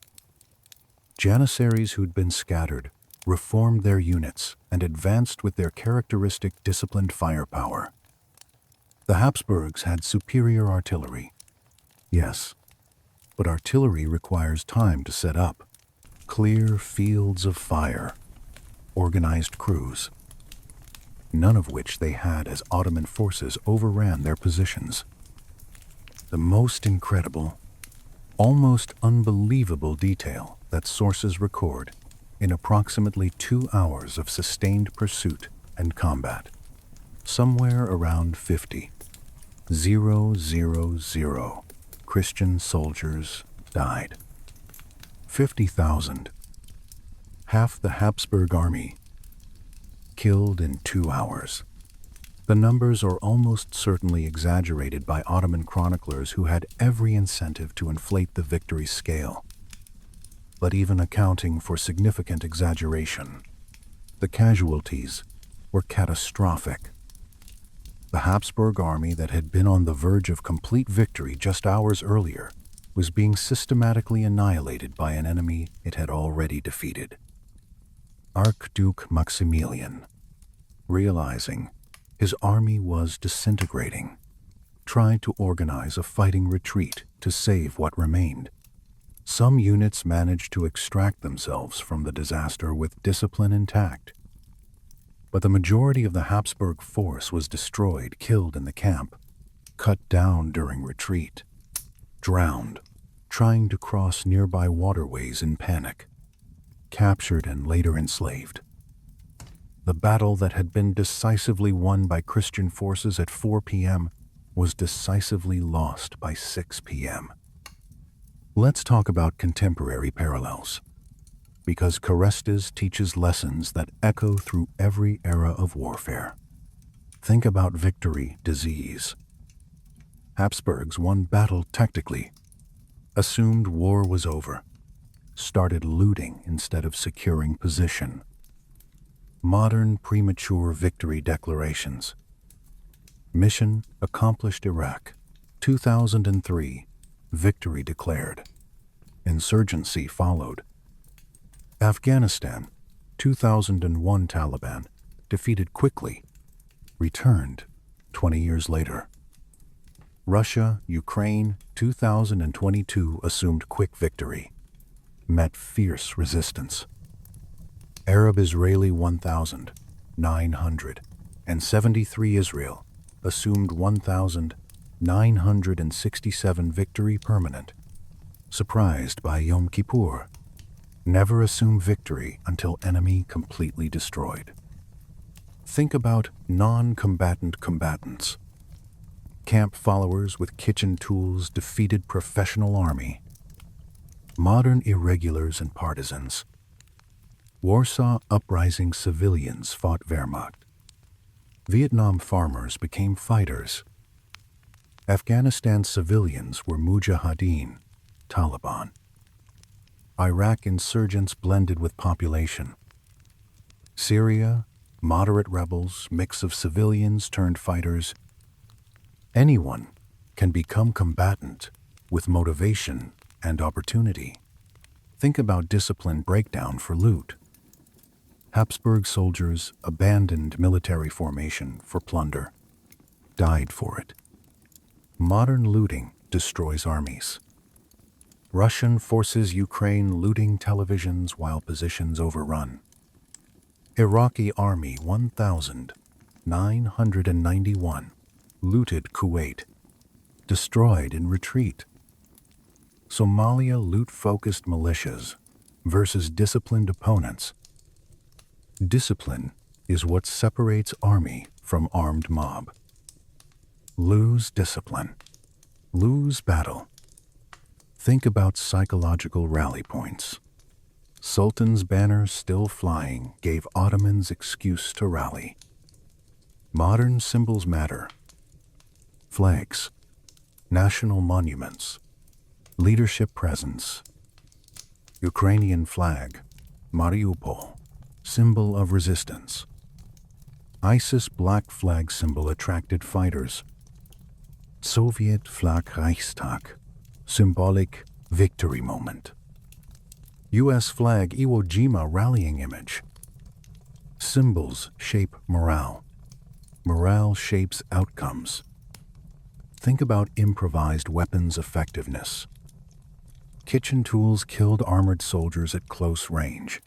Janissaries who'd been scattered reformed their units and advanced with their characteristic disciplined firepower. The Habsburgs had superior artillery. Yes, but artillery requires time to set up, clear fields of fire, organized crews, none of which they had as Ottoman forces overran their positions. The most incredible, almost unbelievable detail that sources record in approximately 2 hours of sustained pursuit and combat. Somewhere around 50,000 Christian soldiers died. 50,000, half the Habsburg army, killed in 2 hours. The numbers are almost certainly exaggerated by Ottoman chroniclers who had every incentive to inflate the victory scale. But even accounting for significant exaggeration, the casualties were catastrophic. The Habsburg army that had been on the verge of complete victory just hours earlier was being systematically annihilated by an enemy it had already defeated. Archduke Maximilian, realizing his army was disintegrating, tried to organize a fighting retreat to save what remained. Some units managed to extract themselves from the disaster with discipline intact. But the majority of the Habsburg force was destroyed, killed in the camp, cut down during retreat, drowned, trying to cross nearby waterways in panic, captured and later enslaved. The battle that had been decisively won by Christian forces at 4 p.m. was decisively lost by 6 p.m. Let's talk about contemporary parallels, because Keresztes teaches lessons that echo through every era of warfare. Think about victory, disease. Habsburgs won battle tactically, assumed war was over, started looting instead of securing position. Modern premature victory declarations. Mission accomplished. Iraq, 2003, victory declared. Insurgency followed. Afghanistan, 2001, Taliban, defeated quickly, returned 20 years later. Russia, Ukraine, 2022, assumed quick victory, met fierce resistance. Arab-Israeli 1,973, Israel, assumed 1,967, victory permanent. Surprised by Yom Kippur, never assume victory until enemy completely destroyed. Think about non-combatant combatants. Camp followers with kitchen tools defeated professional army. Modern irregulars and partisans. Warsaw Uprising civilians fought Wehrmacht. Vietnam farmers became fighters. Afghanistan civilians were Mujahideen, Taliban. Iraq insurgents blended with population. Syria, moderate rebels, mix of civilians turned fighters. Anyone can become combatant with motivation and opportunity. Think about discipline breakdown for loot. Habsburg soldiers abandoned military formation for plunder, died for it. Modern looting destroys armies. Russian forces Ukraine looting televisions while positions overrun. Iraqi army 1,991 looted Kuwait, destroyed in retreat. Somalia loot-focused militias versus disciplined opponents. Discipline is what separates army from armed mob. Lose discipline, lose battle. Think about psychological rally points. Sultan's banners still flying gave Ottomans excuse to rally. Modern symbols matter. Flags, national monuments, leadership presence. Ukrainian flag, Mariupol, symbol of resistance. ISIS black flag symbol attracted fighters. Soviet Flag Reichstag, symbolic victory moment. US flag Iwo Jima rallying image. Symbols shape morale. Morale shapes outcomes. Think about improvised weapons effectiveness. Kitchen tools killed armored soldiers at close range.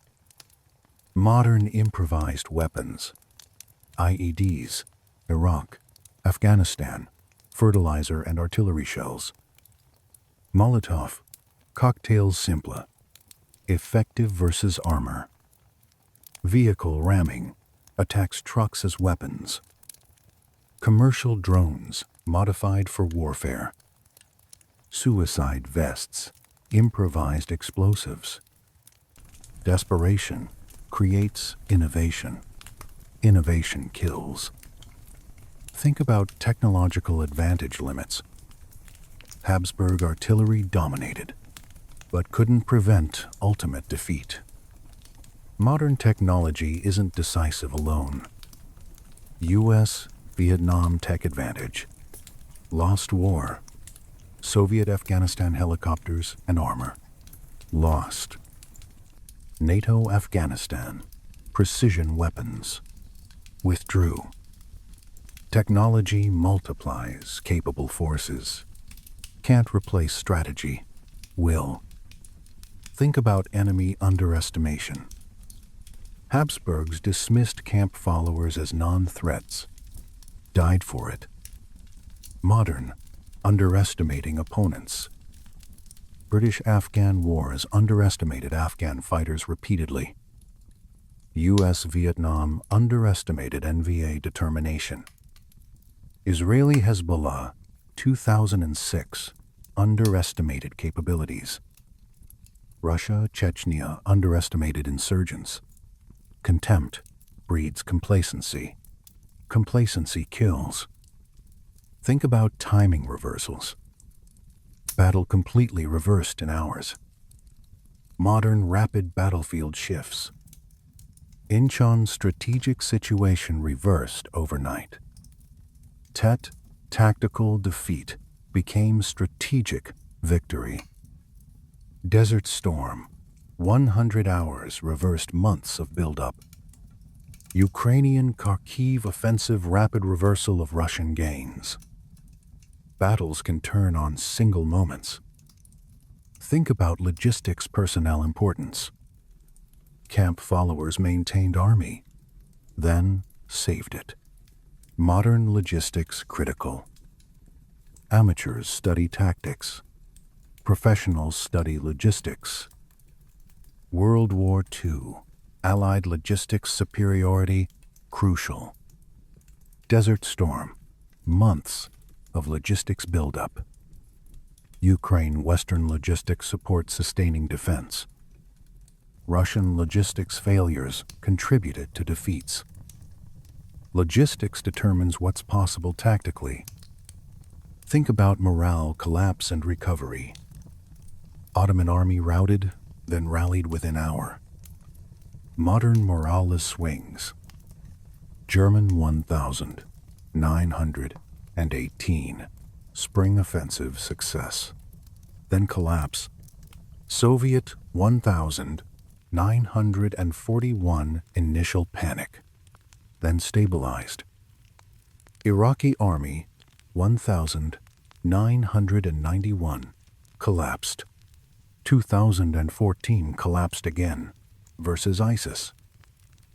Modern improvised weapons. IEDs, Iraq, Afghanistan, fertilizer and artillery shells. Molotov, cocktails simple. Effective versus armor. Vehicle ramming, attacks trucks as weapons. Commercial drones, modified for warfare. Suicide vests, improvised explosives. Desperation creates innovation. Innovation kills. Think about technological advantage limits. Habsburg artillery dominated, but couldn't prevent ultimate defeat. Modern technology isn't decisive alone. US-Vietnam tech advantage. Lost war. Soviet-Afghanistan helicopters and armor. Lost. NATO-Afghanistan. Precision weapons. Withdrew. Technology multiplies capable forces. Can't replace strategy. Will. Think about enemy underestimation. Habsburgs dismissed camp followers as non-threats. Died for it. Modern, underestimating opponents. British-Afghan wars underestimated Afghan fighters repeatedly. US-Vietnam underestimated NVA determination. Israeli-Hezbollah, 2006, underestimated capabilities. Russia-Chechnya underestimated insurgents. Contempt breeds complacency. Complacency kills. Think about timing reversals. Battle completely reversed in hours. Modern rapid battlefield shifts. Incheon's strategic situation reversed overnight. Tet, tactical defeat, became strategic victory. Desert Storm, 100 hours reversed months of buildup. Ukrainian Kharkiv offensive rapid reversal of Russian gains. Battles can turn on single moments. Think about logistics personnel importance. Camp followers maintained army, then saved it. Modern logistics critical. Amateurs study tactics. Professionals study logistics. World War II, Allied logistics superiority, crucial. Desert Storm, months of logistics buildup. Ukraine Western logistics support sustaining defense. Russian logistics failures contributed to defeats. Logistics determines what's possible tactically. Think about morale, collapse, and recovery. Ottoman army routed, then rallied within hour. Modern morale swings. German 1918. Spring offensive success. Then collapse. Soviet 1941 initial panic. Then stabilized. Iraqi army 1991 collapsed. 2014 collapsed again versus ISIS.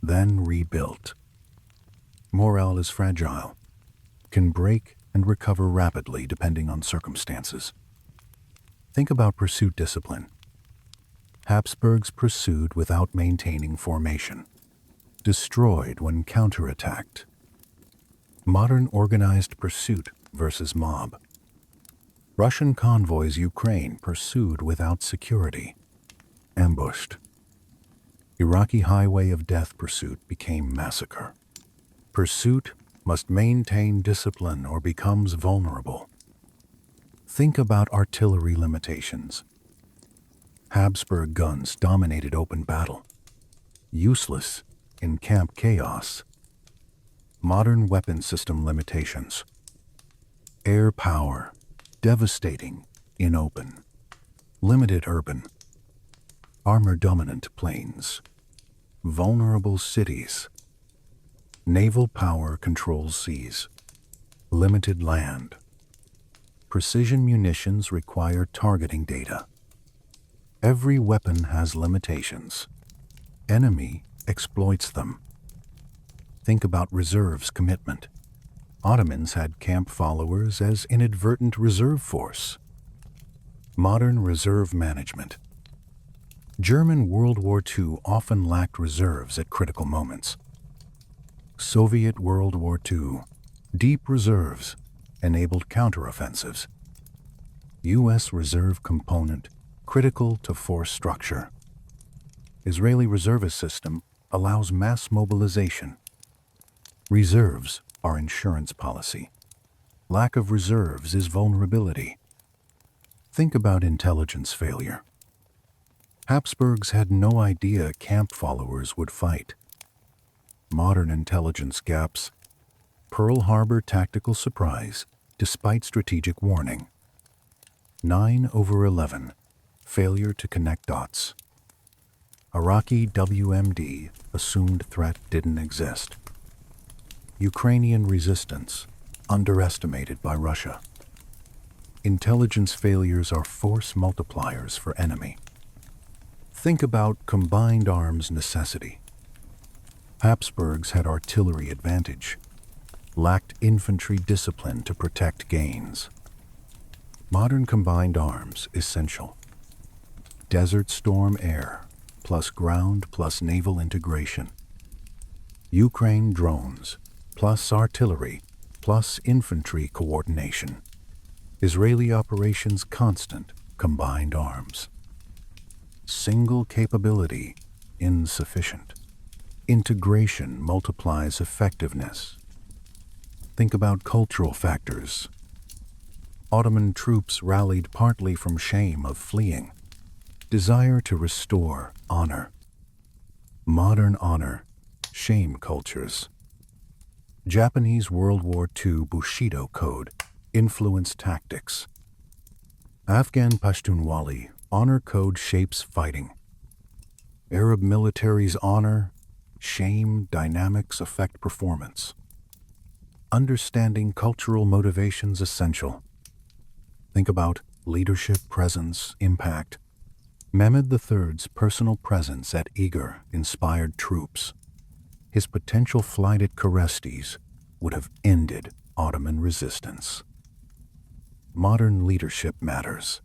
Then rebuilt. Morale is fragile. Can break and recover rapidly depending on circumstances. Think about pursuit discipline. Habsburgs pursued without maintaining formation. Destroyed when counterattacked. Modern organized pursuit versus mob. Russian convoys Ukraine pursued without security. Ambushed. Iraqi highway of death pursuit became massacre. Pursuit must maintain discipline or becomes vulnerable. Think about artillery limitations. Habsburg guns dominated open battle. Useless in camp chaos. Modern weapon system limitations. Air power, devastating in open. Limited urban. Armor-dominant plains. Vulnerable cities. Naval power controls seas. Limited land. Precision munitions require targeting data. Every weapon has limitations. Enemy exploits them. Think about reserves commitment. Ottomans had camp followers as inadvertent reserve force. Modern reserve management. German World War II often lacked reserves at critical moments. Soviet World War II, deep reserves enabled counteroffensives. U.S. reserve component critical to force structure. Israeli reservist system allows mass mobilization. Reserves are insurance policy. Lack of reserves is vulnerability. Think about intelligence failure. Habsburgs had no idea camp followers would fight. Modern intelligence gaps. Pearl Harbor tactical surprise, despite strategic warning. 9/11, failure to connect dots. Iraqi WMD assumed threat didn't exist. Ukrainian resistance, underestimated by Russia. Intelligence failures are force multipliers for enemy. Think about combined arms necessity. Habsburgs had artillery advantage, lacked infantry discipline to protect gains. Modern combined arms essential. Desert Storm air, plus ground plus naval integration. Ukraine drones, plus artillery, plus infantry coordination. Israeli operations constant, combined arms. Single capability, insufficient. Integration multiplies effectiveness. Think about cultural factors. Ottoman troops rallied partly from shame of fleeing. Desire to restore honor. Modern honor, shame cultures. Japanese World War II Bushido Code, influence tactics. Afghan Pashtunwali, honor code shapes fighting. Arab military's honor, shame dynamics affect performance. Understanding cultural motivations essential. Think about leadership, presence, impact. Mehmed III's personal presence at Eger inspired troops. His potential flight at Keresztes would have ended Ottoman resistance. Modern leadership matters.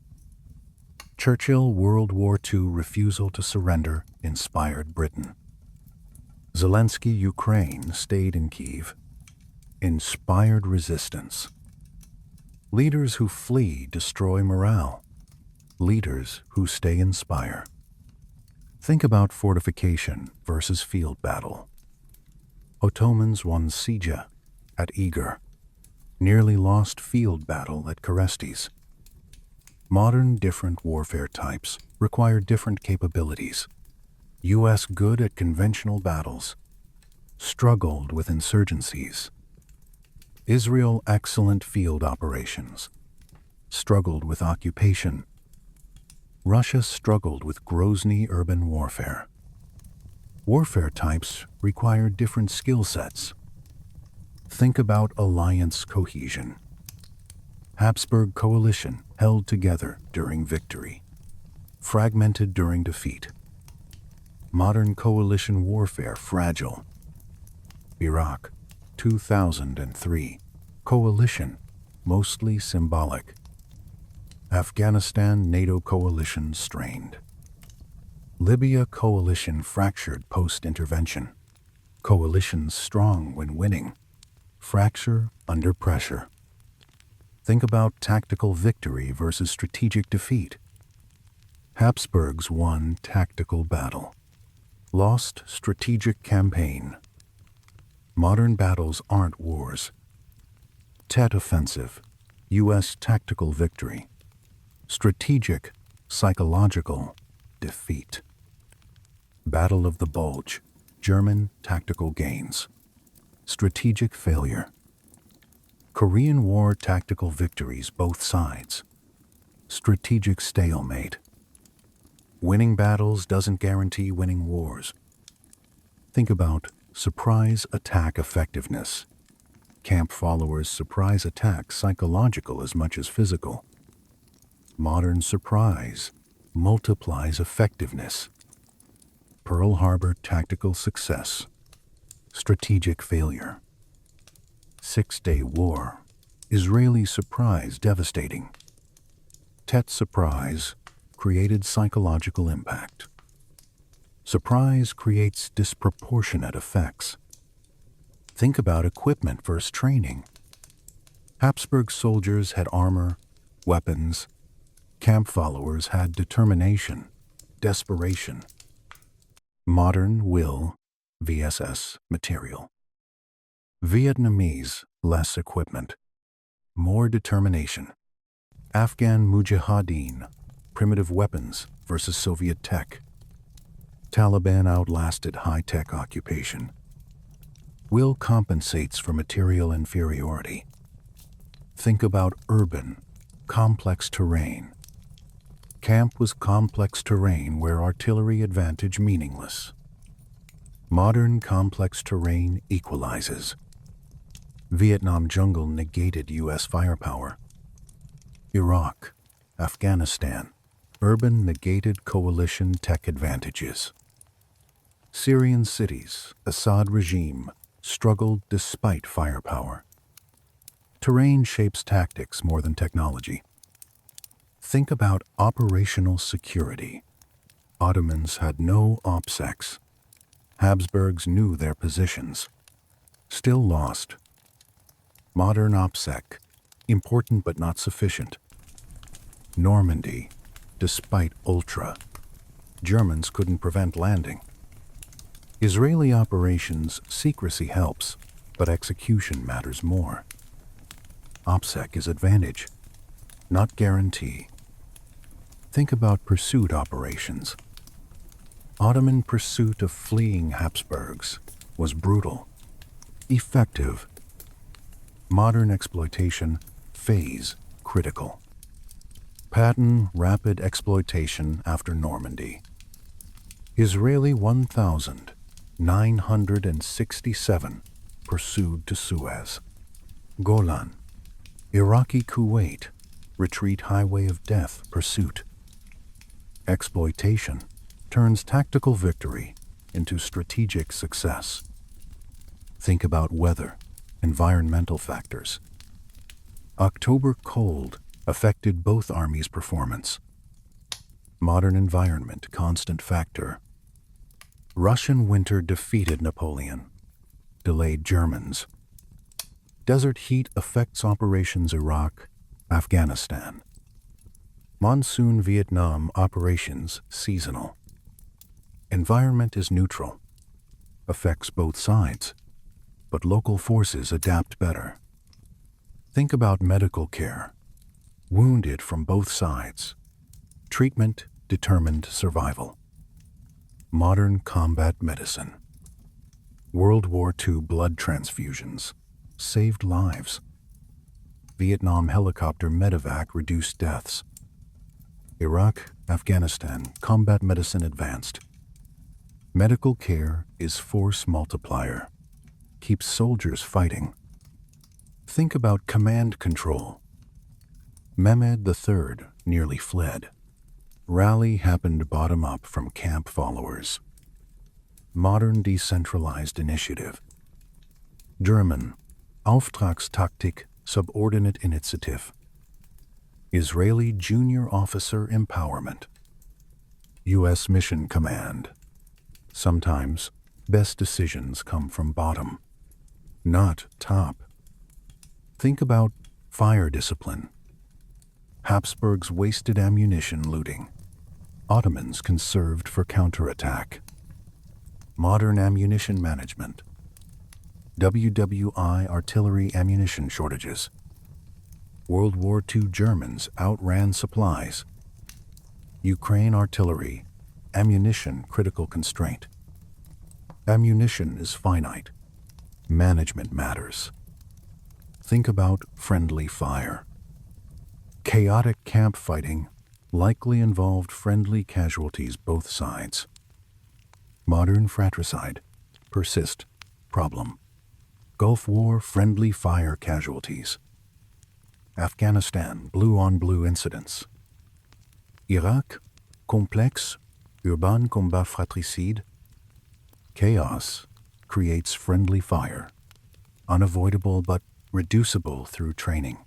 Churchill World War II refusal to surrender inspired Britain. Zelensky Ukraine stayed in Kyiv. Inspired resistance. Leaders who flee destroy morale. Leaders who stay inspire. Think about fortification versus field battle. Ottomans won Sija at Eger. Nearly lost field battle at Keresztes. Modern different warfare types require different capabilities. U.S. good at conventional battles. Struggled with insurgencies. Israel excellent field operations. Struggled with occupation. Russia struggled with Grozny urban warfare. Warfare types require different skill sets. Think about alliance cohesion. Habsburg coalition held together during victory. Fragmented during defeat. Modern coalition warfare fragile. Iraq, 2003. Coalition, mostly symbolic. Afghanistan NATO coalition strained. Libya coalition fractured post-intervention. Coalitions strong when winning. Fracture under pressure. Think about tactical victory versus strategic defeat. Habsburgs won tactical battle. Lost strategic campaign. Modern battles aren't wars. Tet offensive, U.S. tactical victory. Strategic, psychological defeat. Battle of the Bulge, German tactical gains. Strategic failure. Korean War tactical victories both sides. Strategic stalemate. Winning battles doesn't guarantee winning wars. Think about surprise attack effectiveness. Camp followers' surprise attack psychological as much as physical. Modern surprise multiplies effectiveness. Pearl Harbor tactical success. Strategic failure. Six-Day War. Israeli surprise devastating. Tet surprise created psychological impact. Surprise creates disproportionate effects. Think about equipment versus training. Habsburg soldiers had armor, weapons. Camp followers had determination, desperation. Modern will, VSS material. Vietnamese, less equipment, more determination. Afghan mujahideen, primitive weapons versus Soviet tech. Taliban outlasted high-tech occupation. Will compensates for material inferiority. Think about urban, complex terrain. Camp was complex terrain where artillery advantage meaningless. Modern complex terrain equalizes. Vietnam jungle negated U.S. firepower. Iraq, Afghanistan, urban negated coalition tech advantages. Syrian cities, Assad regime, struggled despite firepower. Terrain shapes tactics more than technology. Think about operational security. Ottomans had no OPSECs. Habsburgs knew their positions. Still lost. Modern OPSEC, important but not sufficient. Normandy, despite ultra. Germans couldn't prevent landing. Israeli operations, secrecy helps, but execution matters more. OPSEC is advantage, not guarantee. Think about pursuit operations. Ottoman pursuit of fleeing Habsburgs was brutal, effective. Modern exploitation, phase, critical. Patton rapid exploitation after Normandy. Israeli 1,967 pursued to Suez. Golan. Iraqi Kuwait, retreat highway of death pursuit. Exploitation turns tactical victory into strategic success. Think about weather, environmental factors. October cold affected both armies' performance. Modern environment constant factor. Russian winter defeated Napoleon, delayed Germans. Desert heat affects operations Iraq, Afghanistan. Monsoon Vietnam operations seasonal. Environment is neutral, affects both sides, but local forces adapt better. Think about medical care. Wounded from both sides. Treatment determined survival. Modern combat medicine. World War II blood transfusions saved lives. Vietnam helicopter medevac reduced deaths. Iraq, Afghanistan, combat medicine advanced. Medical care is force multiplier. Keeps soldiers fighting. Think about command control. Mehmed III nearly fled. Rally happened bottom up from camp followers. Modern decentralized initiative. German, Auftragstaktik, subordinate initiative. Israeli junior officer empowerment. U.S. mission command. Sometimes, best decisions come from bottom, not top. Think about fire discipline. Habsburgs wasted ammunition looting. Ottomans conserved for counterattack. Modern ammunition management. WWI artillery ammunition shortages. World War II Germans outran supplies. Ukraine artillery, ammunition critical constraint. Ammunition is finite. Management matters. Think about friendly fire. Chaotic camp fighting likely involved friendly casualties both sides. Modern fratricide, persist, problem. Gulf War friendly fire casualties. Afghanistan blue-on-blue incidents. Iraq, complexe, urban combat fratricide. Chaos creates friendly fire, unavoidable but reducible through training.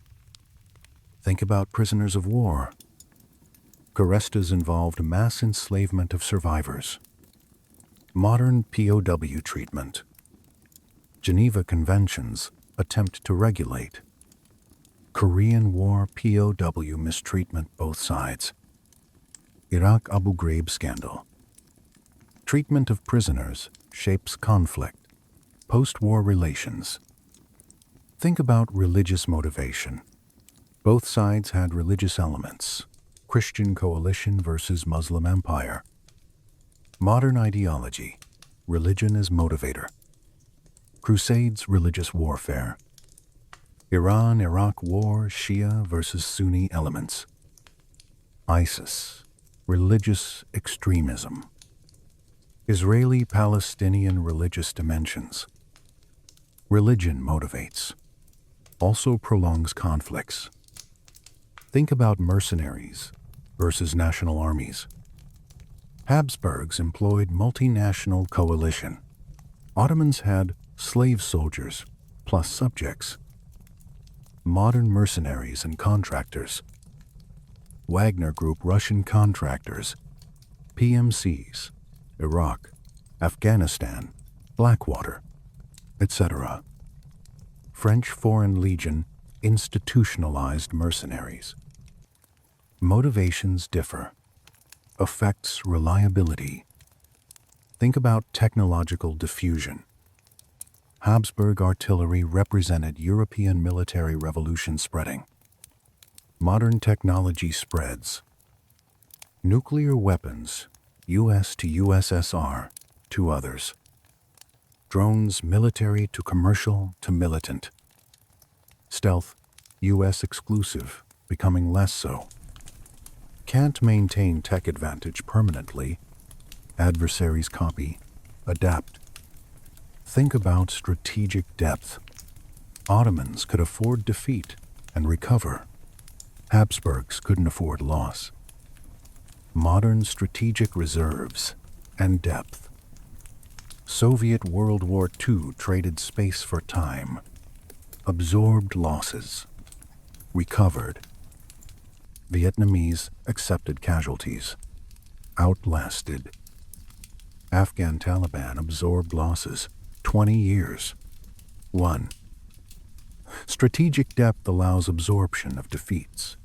Think about prisoners of war. Keresztes involved mass enslavement of survivors. Modern POW treatment. Geneva Conventions attempt to regulate. Korean War POW mistreatment both sides. Iraq Abu Ghraib scandal. Treatment of prisoners shapes conflict. Post-war relations. Think about religious motivation. Both sides had religious elements. Christian coalition versus Muslim empire. Modern ideology. Religion as motivator. Crusades, religious warfare. Iran-Iraq war, Shia versus Sunni elements. ISIS, religious extremism. Israeli-Palestinian religious dimensions. Religion motivates, also prolongs conflicts. Think about mercenaries versus national armies. Habsburgs employed multinational coalition. Ottomans had slave soldiers plus subjects. Modern mercenaries and contractors. Wagner Group Russian contractors. PMCs, Iraq, Afghanistan, Blackwater, etc. French Foreign Legion institutionalized mercenaries. Motivations differ. Affects reliability. Think about technological diffusion. Habsburg artillery represented European military revolution spreading. Modern technology spreads. Nuclear weapons, US to USSR to others. Drones, military to commercial to militant. Stealth, US exclusive, becoming less so. Can't maintain tech advantage permanently. Adversaries copy, adapt. Think about strategic depth. Ottomans could afford defeat and recover. Habsburgs couldn't afford loss. Modern strategic reserves and depth. Soviet World War II traded space for time. Absorbed losses. Recovered. Vietnamese accepted casualties. Outlasted. Afghan Taliban absorbed losses. 20 years. 1. Strategic depth allows absorption of defeats.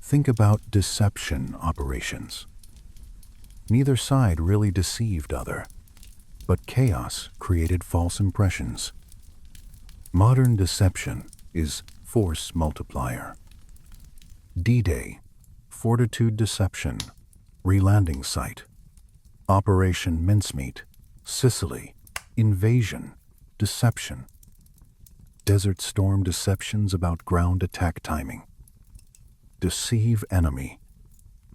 Think about deception operations. Neither side really deceived other, but chaos created false impressions. Modern deception is force multiplier. D-Day, fortitude deception, relanding site. Operation Mincemeat, Sicily, invasion, deception. Desert Storm deceptions about ground attack timing. Deceive enemy.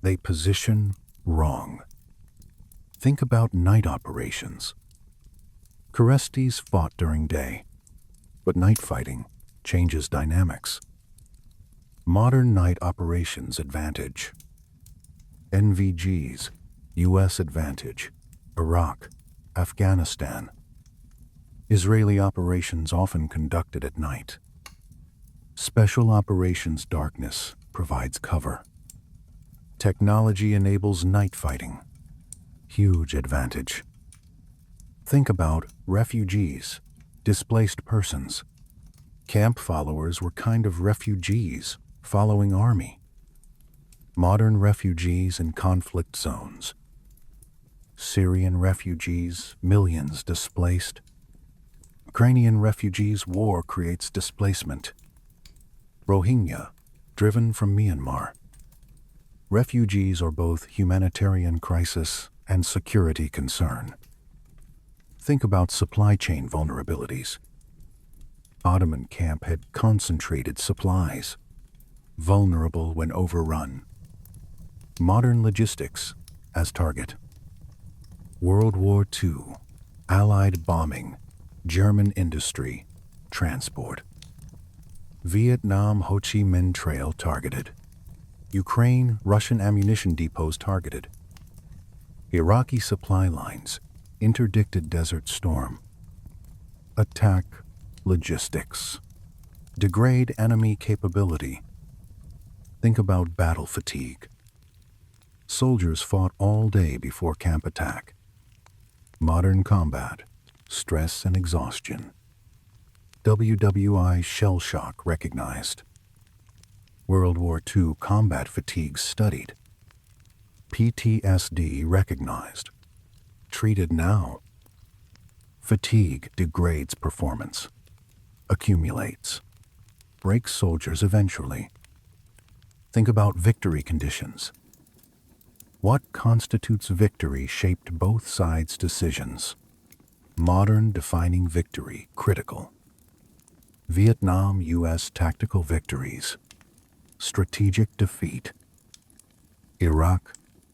They position wrong. Think about night operations. Keresztes fought during day, but night fighting changes dynamics. Modern night operations advantage. NVGs, US advantage. Iraq, Afghanistan. Israeli operations often conducted at night. Special operations darkness provides cover. Technology enables night fighting. Huge advantage. Think about refugees, displaced persons. Camp followers were kind of refugees following army. Modern refugees in conflict zones. Syrian refugees, millions displaced. Ukrainian refugees, war creates displacement. Rohingya, driven from Myanmar. Refugees are both humanitarian crisis and security concern. Think about supply chain vulnerabilities. Ottoman camp had concentrated supplies, vulnerable when overrun. Modern logistics as target. World War II, Allied bombing, German industry, transport. Vietnam Ho Chi Minh Trail targeted. Ukraine Russian ammunition depots targeted. Iraqi supply lines, interdicted desert storm. Attack logistics. Degrade enemy capability. Think about battle fatigue. Soldiers fought all day before camp attack. Modern combat, stress and exhaustion. WWI shell shock recognized. World War II combat fatigue studied. PTSD recognized. Treated now. Fatigue degrades performance, accumulates, breaks soldiers eventually. Think about victory conditions. What constitutes victory shaped both sides' decisions. Modern defining victory critical. Vietnam U.S. tactical victories. Strategic defeat. Iraq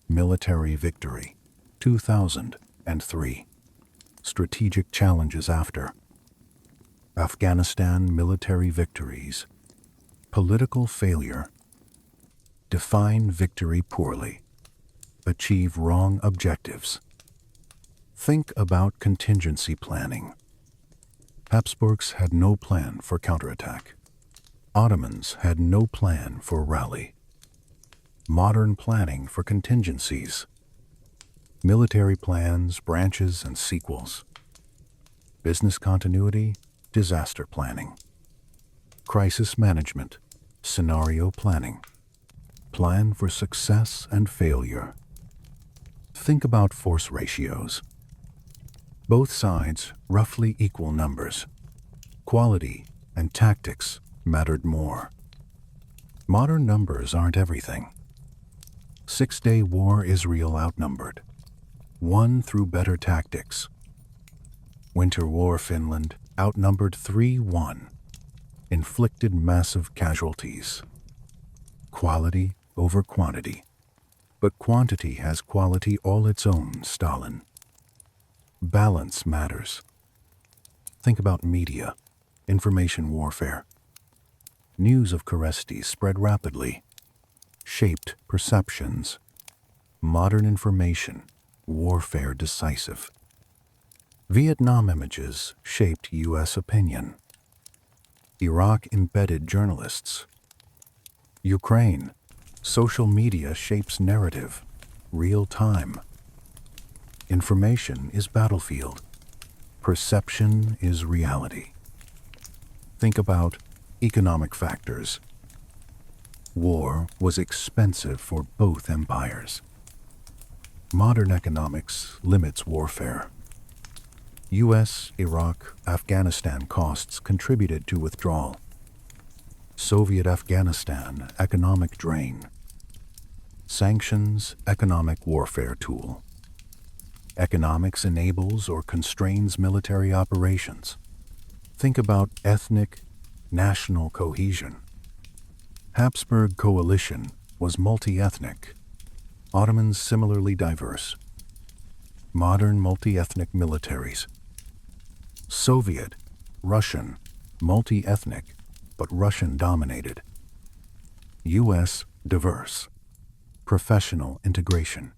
military victory, 2003. Strategic challenges after. Afghanistan military victories. Political failure. Define victory poorly. Achieve wrong objectives. Think about contingency planning. Habsburgs had no plan for counterattack. Ottomans had no plan for rally. Modern planning for contingencies. Military plans, branches, and sequels. Business continuity, disaster planning. Crisis management, scenario planning. Plan for success and failure. Think about force ratios. Both sides roughly equal numbers. Quality and tactics mattered more. Modern numbers aren't everything. Six-Day War Israel outnumbered. Won through better tactics. Winter War Finland outnumbered 3-1. Inflicted massive casualties. Quality over quantity. But quantity has quality all its own, Stalin. Balance matters. Think about media, information warfare. News of Keresztes spread rapidly, shaped perceptions. Modern information, warfare decisive. Vietnam images shaped U.S. opinion. Iraq embedded journalists. Ukraine, social media shapes narrative, real time. Information is battlefield. Perception is reality. Think about economic factors. War was expensive for both empires. Modern economics limits warfare. U.S., Iraq, Afghanistan costs contributed to withdrawal. Soviet Afghanistan economic drain. Sanctions economic warfare tool. Economics enables or constrains military operations. Think about ethnic, national cohesion. Habsburg coalition was multi-ethnic. Ottomans similarly diverse. Modern multi-ethnic militaries. Soviet, Russian, multi-ethnic, but Russian-dominated. U.S. diverse. Professional integration.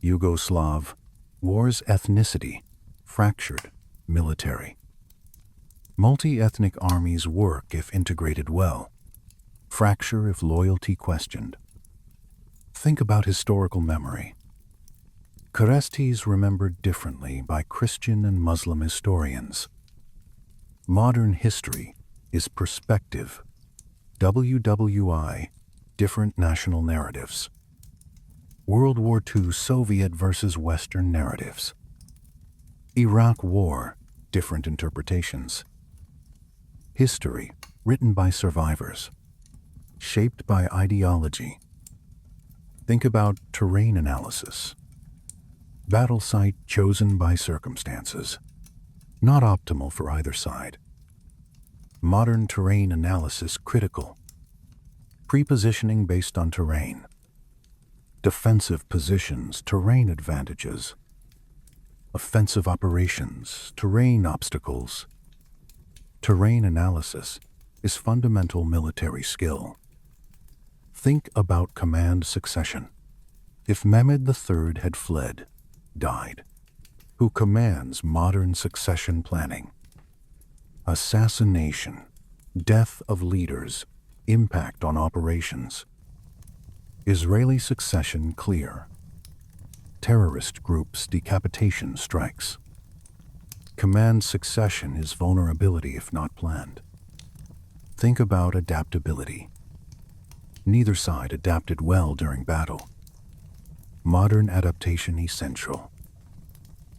Yugoslav, war's ethnicity, fractured, military. Multi-ethnic armies work if integrated well. Fracture if loyalty questioned. Think about historical memory. Keresztes remembered differently by Christian and Muslim historians. Modern history is perspective. WWI, different national narratives. World War II Soviet versus Western narratives. Iraq War, different interpretations. History, written by survivors. Shaped by ideology. Think about terrain analysis. Battle site chosen by circumstances. Not optimal for either side. Modern terrain analysis critical. Pre-positioning based on terrain. Defensive positions, terrain advantages. Offensive operations, terrain obstacles. Terrain analysis is fundamental military skill. Think about command succession. If Mehmed III had fled, died, who commands modern succession planning? Assassination, death of leaders, impact on operations. Israeli succession clear. Terrorist groups decapitation strikes. Command succession is vulnerability if not planned. Think about adaptability. Neither side adapted well during battle. Modern adaptation essential.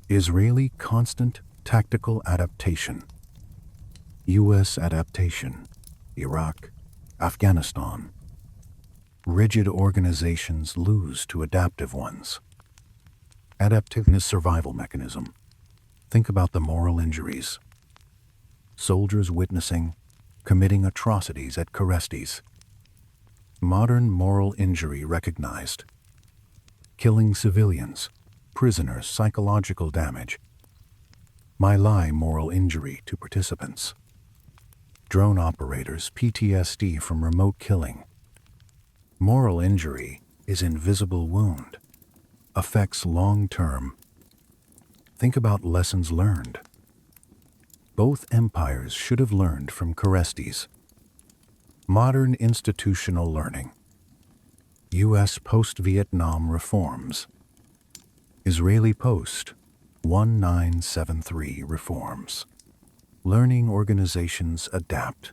Israeli constant tactical adaptation. U.S. adaptation. Iraq, Afghanistan. Rigid organizations lose to adaptive ones. Adaptiveness survival mechanism. Think about the moral injuries. Soldiers witnessing, committing atrocities at Keresztes. Modern moral injury recognized. Killing civilians, prisoners, psychological damage. My lie moral injury to participants. Drone operators, PTSD from remote killing. Moral injury is invisible wound. Affects long-term. Think about lessons learned. Both empires should have learned from Keresztes. Modern institutional learning. U.S. post-Vietnam reforms. Israeli post-1973 reforms. Learning organizations adapt.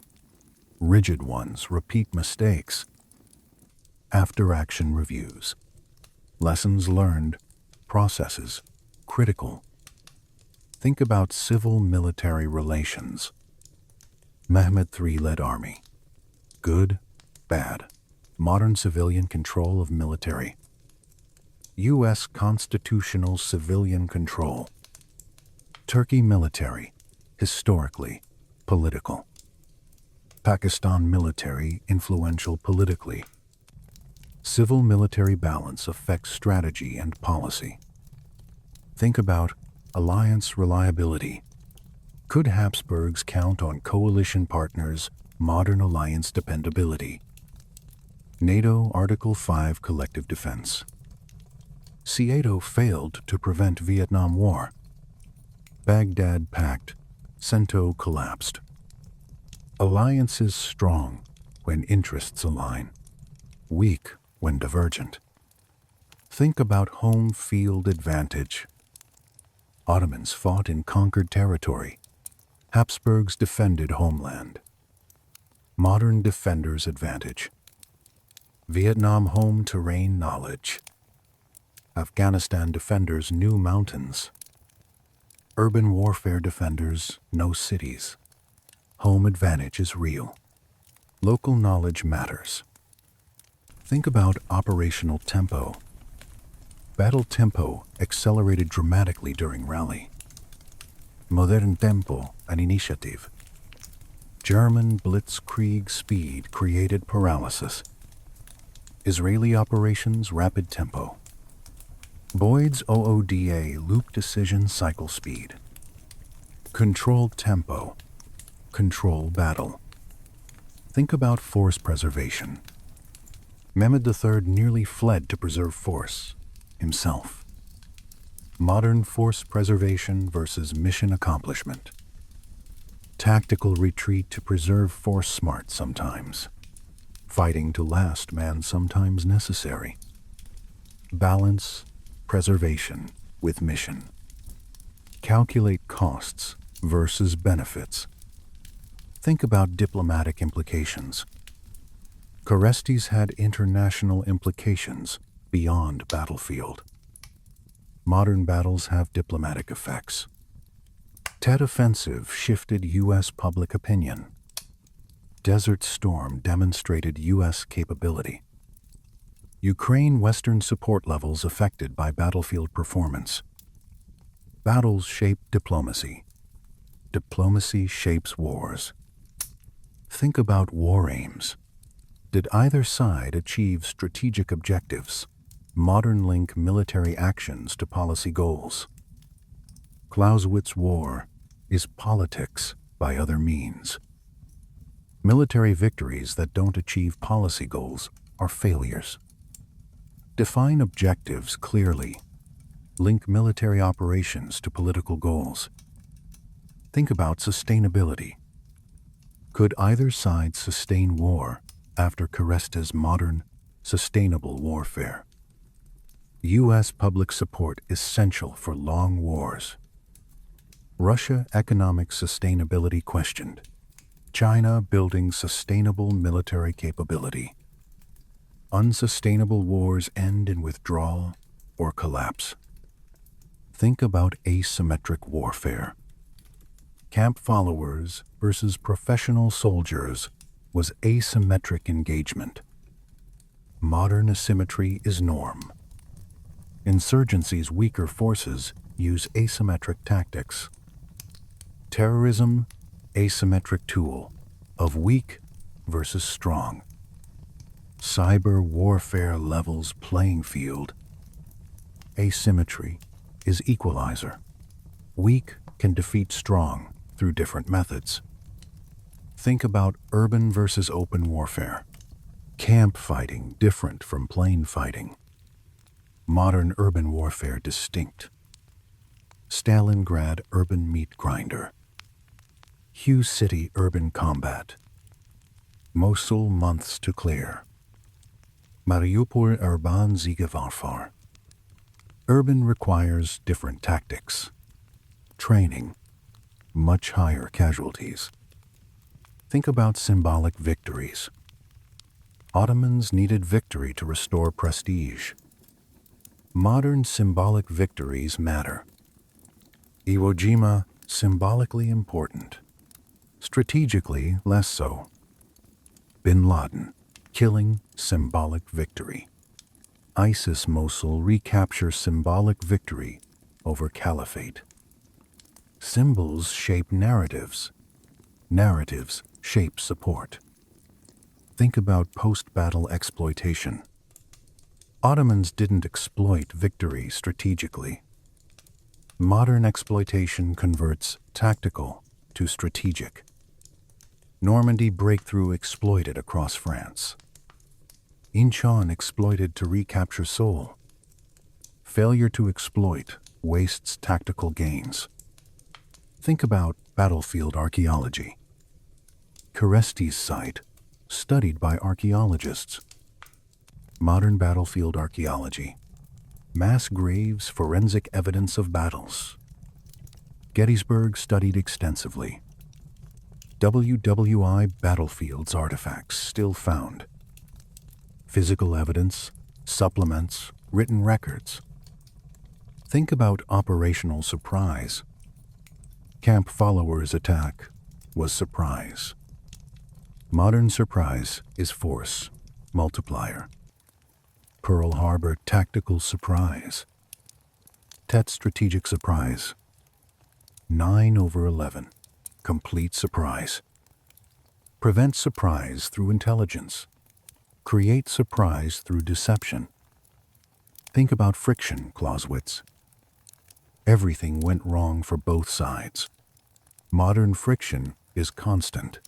Rigid ones repeat mistakes. After-action reviews. Lessons learned, processes, critical. Think about civil-military relations. Mehmed III-led army. Good, bad. Modern civilian control of military. U.S. constitutional civilian control. Turkey military, historically, political. Pakistan military, influential politically. Civil-military balance affects strategy and policy. Think about alliance reliability. Could Habsburgs count on coalition partners' modern alliance dependability? NATO Article 5 Collective Defense. Seato failed to prevent Vietnam War. Baghdad Pact. CENTO collapsed. Alliances strong when interests align. Weak when divergent. Think about home field advantage. Ottomans fought in conquered territory. Habsburgs defended homeland. Modern defenders' advantage. Vietnam home terrain knowledge. Afghanistan defenders new mountains. Urban warfare defenders no cities. Home advantage is real. Local knowledge matters. Think about operational tempo. Battle tempo accelerated dramatically during rally. Modern tempo, an initiative. German blitzkrieg speed created paralysis. Israeli operations rapid tempo. Boyd's OODA loop decision cycle speed. Control tempo. Control battle. Think about force preservation. Mehmed III nearly fled to preserve force, himself. Modern force preservation versus mission accomplishment. Tactical retreat to preserve force smart sometimes. Fighting to last man sometimes necessary. Balance, preservation with mission. Calculate costs versus benefits. Think about diplomatic implications. Keresztes had international implications beyond battlefield. Modern battles have diplomatic effects. Tet Offensive shifted U.S. public opinion. Desert Storm demonstrated U.S. capability. Ukraine Western support levels affected by battlefield performance. Battles shape diplomacy. Diplomacy shapes wars. Think about war aims. Did either side achieve strategic objectives? Modern link military actions to policy goals. Clausewitz war is politics by other means. Military victories that don't achieve policy goals are failures. Define objectives clearly. Link military operations to political goals. Think about sustainability. Could either side sustain war after Keresztes' modern, sustainable warfare? U.S. public support essential for long wars. Russia economic sustainability questioned. China building sustainable military capability. Unsustainable wars end in withdrawal or collapse. Think about asymmetric warfare. Camp followers versus professional soldiers was asymmetric engagement. Modern asymmetry is norm. Insurgency's weaker forces use asymmetric tactics. Terrorism, asymmetric tool of weak versus strong. Cyber warfare levels playing field. Asymmetry is equalizer. Weak can defeat strong through different methods. Think about urban versus open warfare. Camp fighting different from plain fighting. Modern urban warfare distinct. Stalingrad urban meat grinder. Hugh City urban combat. Mosul months to clear. Mariupol urban Siegerwarfare. Urban requires different tactics. Training, much higher casualties. Think about symbolic victories. Ottomans needed victory to restore prestige. Modern symbolic victories matter. Iwo Jima, symbolically important. Strategically, less so. Bin Laden, killing, symbolic victory. ISIS Mosul recapture symbolic victory over caliphate. Symbols shape narratives. Narratives shape support. Think about post-battle exploitation. Ottomans didn't exploit victory strategically. Modern exploitation converts tactical to strategic. Normandy breakthrough exploited across France. Incheon exploited to recapture Seoul. Failure to exploit wastes tactical gains. Think about battlefield archaeology. Keresztes site, studied by archaeologists. Modern battlefield archaeology. Mass graves, forensic evidence of battles. Gettysburg studied extensively. WWI battlefields artifacts still found. Physical evidence, supplements, written records. Think about operational surprise. Camp followers' attack was surprise. Modern surprise is force, multiplier. Pearl Harbor tactical surprise. Tet strategic surprise. 9/11, complete surprise. Prevent surprise through intelligence. Create surprise through deception. Think about friction, Clausewitz. Everything went wrong for both sides. Modern friction is constant.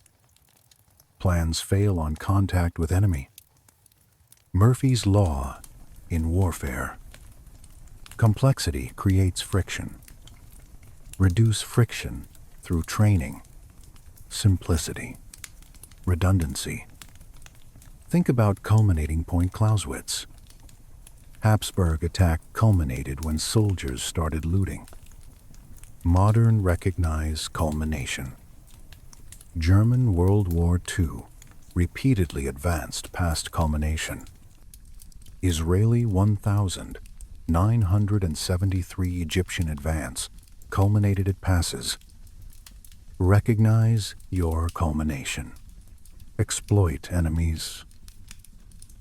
Plans fail on contact with enemy. Murphy's Law in warfare. Complexity creates friction. Reduce friction through training. Simplicity. Redundancy. Think about culminating point Clausewitz. Habsburg attack culminated when soldiers started looting. Modern recognize culmination. German World War II repeatedly advanced past culmination. Israeli 1,973 Egyptian advance culminated at passes. Recognize your culmination. Exploit enemies.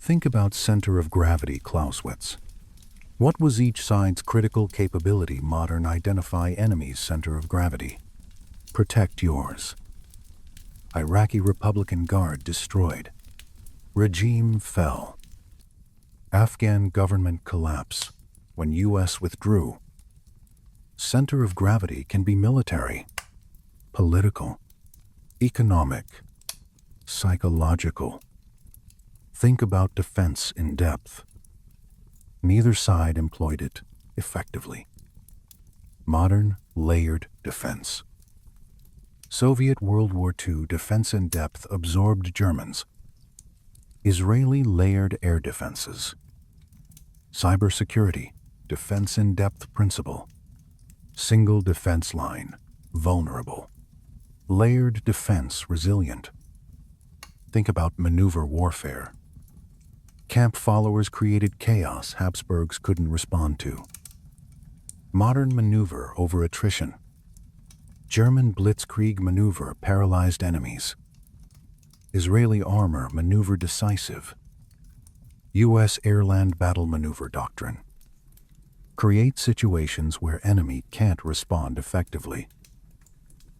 Think about center of gravity Clausewitz. What was each side's critical capability? Modern identify enemy's center of gravity. Protect yours. Iraqi Republican Guard destroyed. Regime fell. Afghan government collapse when U.S. withdrew. Center of gravity can be military, political, economic, psychological. Think about defense in depth. Neither side employed it effectively. Modern layered defense. Soviet World War II defense in depth absorbed Germans. Israeli layered air defenses. Cybersecurity, defense in depth principle. Single defense line, vulnerable. Layered defense, resilient. Think about maneuver warfare. Camp followers created chaos Habsburgs couldn't respond to. Modern maneuver over attrition. German blitzkrieg maneuver paralyzed enemies. Israeli armor maneuver decisive. U.S. air-land battle maneuver doctrine. Create situations where enemy can't respond effectively.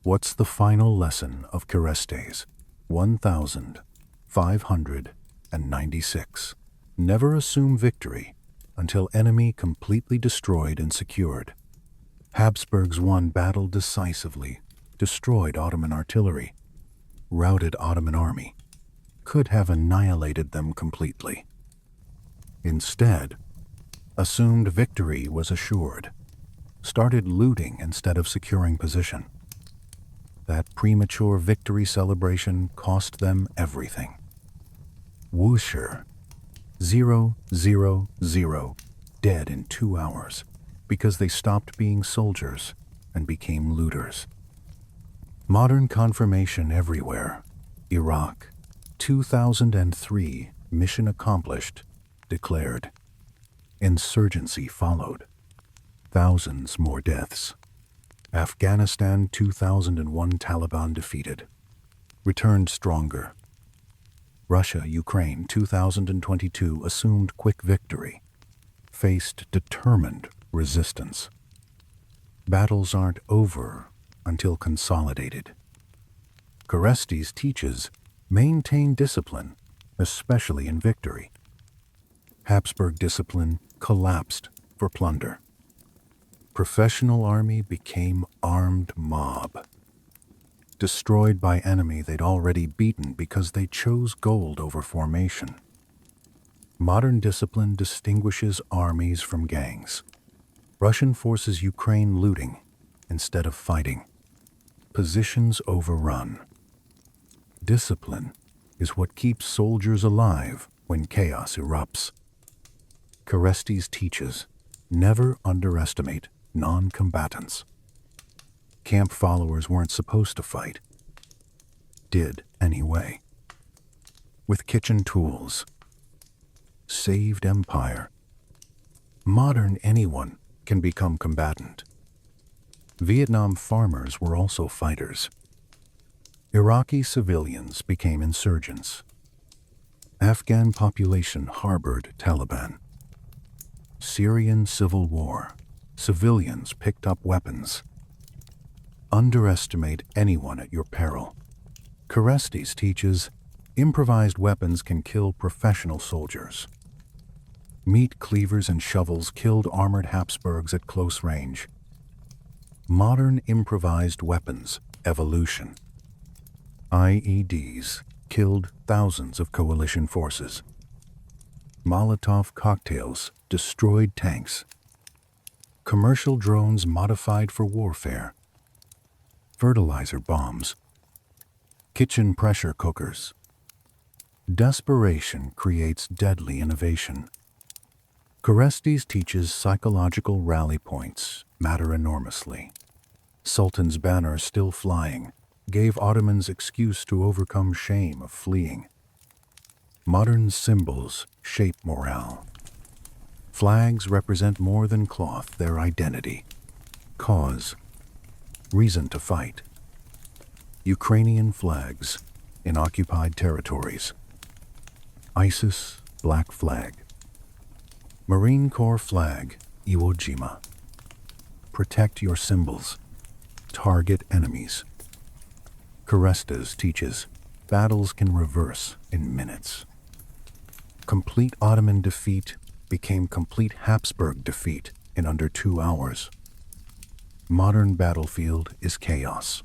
What's the final lesson of Keresztes? 1596. Never assume victory until enemy completely destroyed and secured. Habsburgs won battle decisively, destroyed Ottoman artillery, routed Ottoman army, could have annihilated them completely. Instead, assumed victory was assured, started looting instead of securing position. That premature victory celebration cost them everything. Whoosher, 000, dead in 2 hours because they stopped being soldiers and became looters. Modern confirmation everywhere. Iraq, 2003, mission accomplished, declared. Insurgency followed. Thousands more deaths. Afghanistan, 2001, Taliban defeated. Returned stronger. Russia, Ukraine, 2022, assumed quick victory. Faced determined resistance. Battles aren't over until consolidated. Keresztes teaches, maintain discipline, especially in victory. Habsburg discipline collapsed for plunder. Professional army became armed mob. Destroyed by enemy they'd already beaten because they chose gold over formation. Modern discipline distinguishes armies from gangs. Russian forces Ukraine looting instead of fighting. Positions overrun. Discipline is what keeps soldiers alive when chaos erupts. Keresztes teaches, never underestimate non-combatants. Camp followers weren't supposed to fight. Did anyway. With kitchen tools. Saved empire. Modern anyone can become combatant. Vietnam farmers were also fighters. Iraqi civilians became insurgents. Afghan population harbored Taliban. Syrian civil war. Civilians picked up weapons. Underestimate anyone at your peril. Keresztes teaches, improvised weapons can kill professional soldiers. Meat cleavers and shovels killed armored Habsburgs at close range. Modern improvised weapons, evolution. IEDs killed thousands of coalition forces. Molotov cocktails destroyed tanks. Commercial drones modified for warfare. Fertilizer bombs. Kitchen pressure cookers. Desperation creates deadly innovation. Keresztes teaches psychological rally points matter enormously. Sultan's banner still flying gave Ottomans excuse to overcome shame of fleeing. Modern symbols shape morale. Flags represent more than cloth, their identity, cause, reason to fight. Ukrainian flags in occupied territories. ISIS Black flag. Marine Corps flag, Iwo Jima. Protect your symbols. Target enemies. Keresztes teaches battles can reverse in minutes. Complete Ottoman defeat became complete Habsburg defeat in under 2 hours. Modern battlefield is chaos.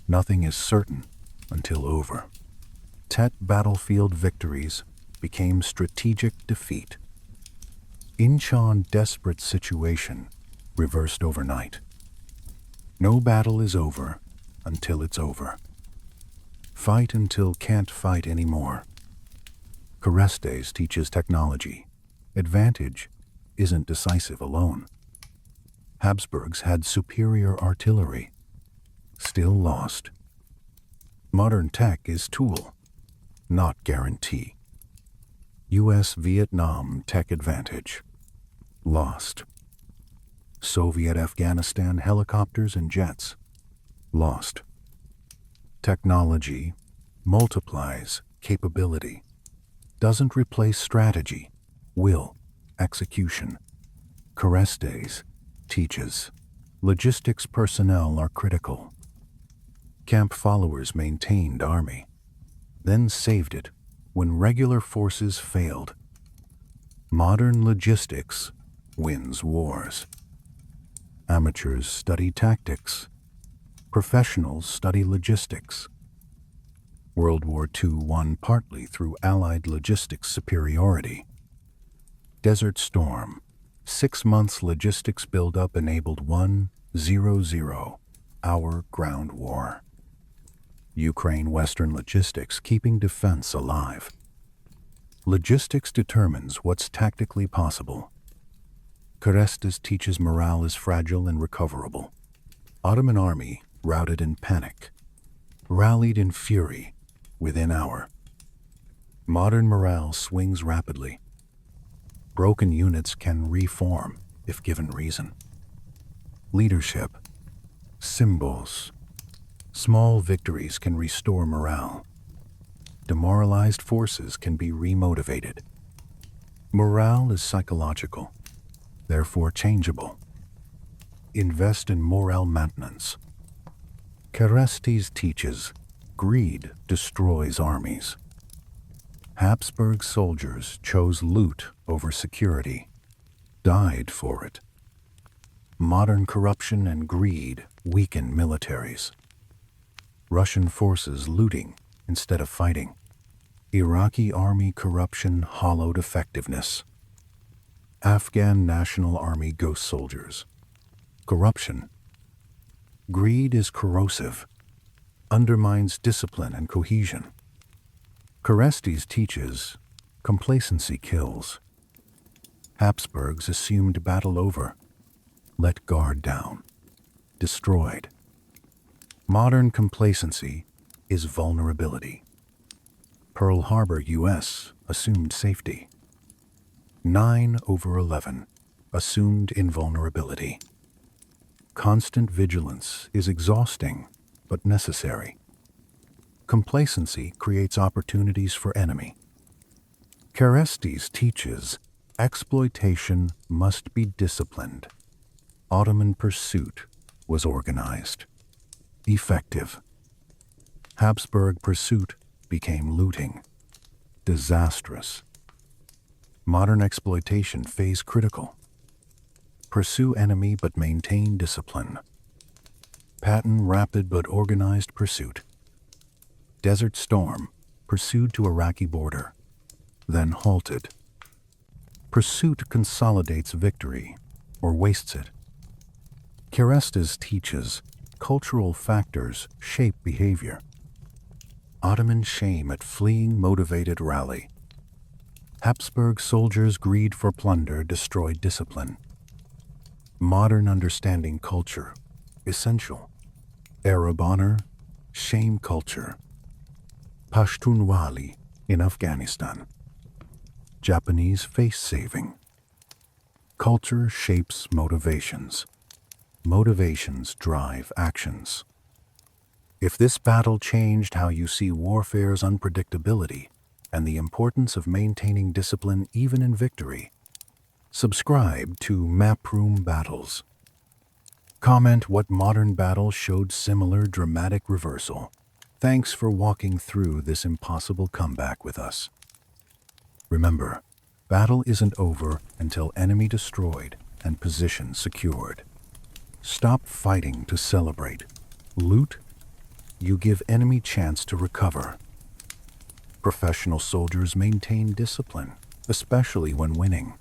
Nothing is certain until over. Tet battlefield victories became strategic defeat. Incheon desperate situation reversed overnight. No battle is over until it's over. Fight until can't fight anymore. Keresztes teaches technology. Advantage isn't decisive alone. Habsburgs had superior artillery. Still lost. Modern tech is tool, not guarantee. US-Vietnam tech advantage. Lost. Soviet-Afghanistan helicopters and jets. Lost. Technology multiplies capability. Doesn't replace strategy, will, execution. Keresztes teaches logistics personnel are critical. Camp followers maintained army, then saved it when regular forces failed. Modern logistics wins wars. Amateurs study tactics. Professionals study logistics. World War II won partly through Allied logistics superiority. Desert Storm. 6 months logistics buildup enabled 100-hour ground war. Ukraine Western logistics keeping defense alive. Logistics determines what's tactically possible. Keresztes teaches morale is fragile and recoverable. Ottoman army routed in panic. Rallied in fury within hour. Modern morale swings rapidly. Broken units can reform if given reason. Leadership. Symbols. Small victories can restore morale. Demoralized forces can be remotivated. Morale is psychological, therefore changeable. Invest in morale maintenance. Keresztes teaches greed destroys armies. Habsburg soldiers chose loot over security, died for it. Modern corruption and greed weaken militaries. Russian forces looting instead of fighting. Iraqi army corruption hollowed effectiveness. Afghan National Army ghost soldiers. Corruption. Greed is corrosive, undermines discipline and cohesion. Keresztes teaches complacency kills. Habsburgs assumed battle over, let guard down, destroyed. Modern complacency is vulnerability. Pearl Harbor, U.S. assumed safety. 9/11 assumed invulnerability. Constant vigilance is exhausting but necessary. Complacency creates opportunities for enemy. Keresztes teaches exploitation must be disciplined. Ottoman pursuit was organized. Effective. Habsburg pursuit became looting. Disastrous. Modern exploitation phase critical. Pursue enemy but maintain discipline. Pattern rapid but organized pursuit. Desert Storm pursued to Iraqi border, then halted. Pursuit consolidates victory or wastes it. Keresztes teaches cultural factors shape behavior. Ottoman shame at fleeing motivated rally. Habsburg soldiers' greed for plunder destroyed discipline. Modern understanding culture, essential. Arab honor, shame culture. Pashtunwali in Afghanistan. Japanese face saving. Culture shapes motivations. Motivations drive actions. If this battle changed how you see warfare's unpredictability, and the importance of maintaining discipline even in victory. Subscribe to Map-Room Battles. Comment what modern battle showed similar dramatic reversal. Thanks for walking through this impossible comeback with us. Remember, battle isn't over until enemy destroyed and position secured. Stop fighting to celebrate. Loot, you give enemy chance to recover. Professional soldiers maintain discipline, especially when winning.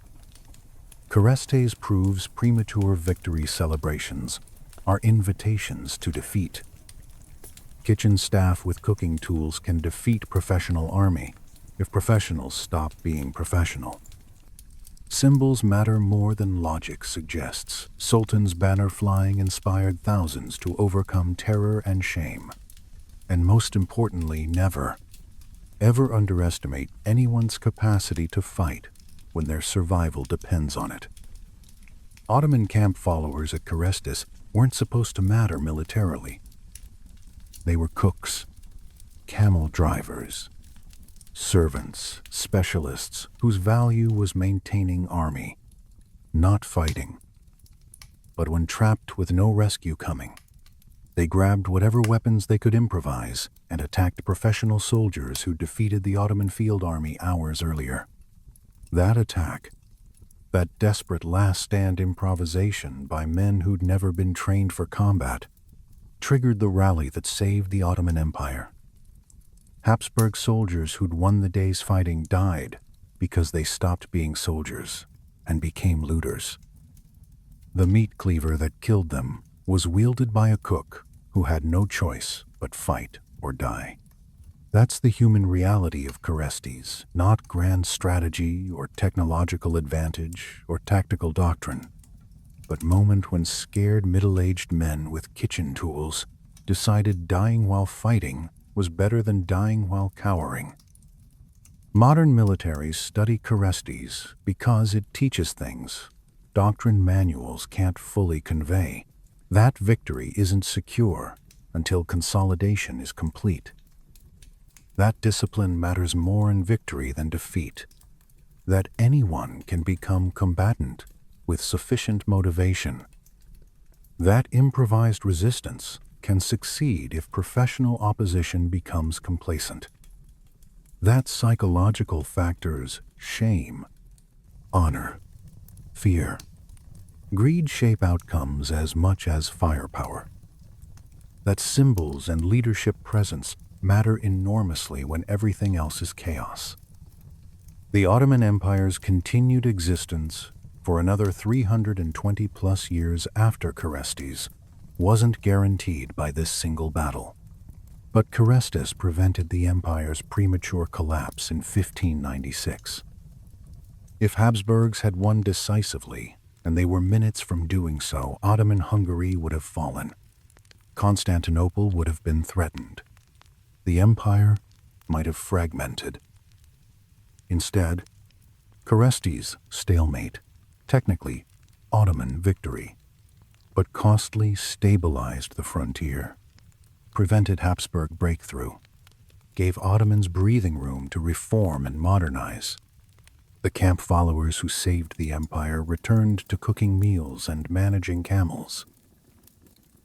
Keresztes proves premature victory celebrations are invitations to defeat. Kitchen staff with cooking tools can defeat professional army if professionals stop being professional. Symbols matter more than logic suggests. Sultan's banner flying inspired thousands to overcome terror and shame. And most importantly, never, ever underestimate anyone's capacity to fight when their survival depends on it. Ottoman camp followers at Keresztes weren't supposed to matter militarily. They were cooks, camel drivers, servants, specialists whose value was maintaining army, not fighting. But when trapped with no rescue coming, they grabbed whatever weapons they could improvise and attacked professional soldiers who defeated the Ottoman field army hours earlier. That attack, that desperate last-stand improvisation by men who'd never been trained for combat, triggered the rally that saved the Ottoman Empire. Habsburg soldiers who'd won the day's fighting died because they stopped being soldiers and became looters. The meat cleaver that killed them was wielded by a cook who had no choice but fight or die. That's the human reality of Keresztes, not grand strategy or technological advantage or tactical doctrine, but moment when scared middle-aged men with kitchen tools decided dying while fighting was better than dying while cowering. Modern militaries study Keresztes because it teaches things doctrine manuals can't fully convey. That victory isn't secure until consolidation is complete. That discipline matters more in victory than defeat. That anyone can become combatant with sufficient motivation. That improvised resistance can succeed if professional opposition becomes complacent. That psychological factors, shame, honor, fear, greed shape outcomes as much as firepower. That symbols and leadership presence matter enormously when everything else is chaos. The Ottoman Empire's continued existence for another 320 plus years after Keresztes wasn't guaranteed by this single battle. But Keresztes prevented the empire's premature collapse in 1596. If Habsburgs had won decisively, and they were minutes from doing so, Ottoman Hungary would have fallen. Constantinople would have been threatened. The empire might have fragmented. Instead, Keresztes' stalemate, technically Ottoman victory, but costly stabilized the frontier, prevented Habsburg breakthrough, gave Ottomans breathing room to reform and modernize. The camp followers who saved the empire returned to cooking meals and managing camels.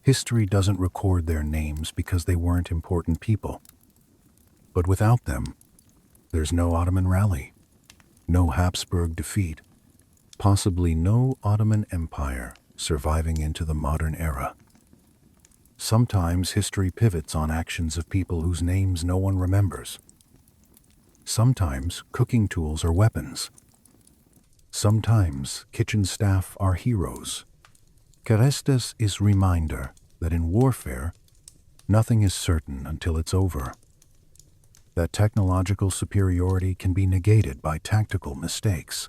History doesn't record their names because they weren't important people. But without them, there's no Ottoman rally, no Habsburg defeat, possibly no Ottoman Empire surviving into the modern era. Sometimes history pivots on actions of people whose names no one remembers. Sometimes cooking tools are weapons. Sometimes kitchen staff are heroes. Keresztes is a reminder that in warfare, nothing is certain until it's over. That technological superiority can be negated by tactical mistakes.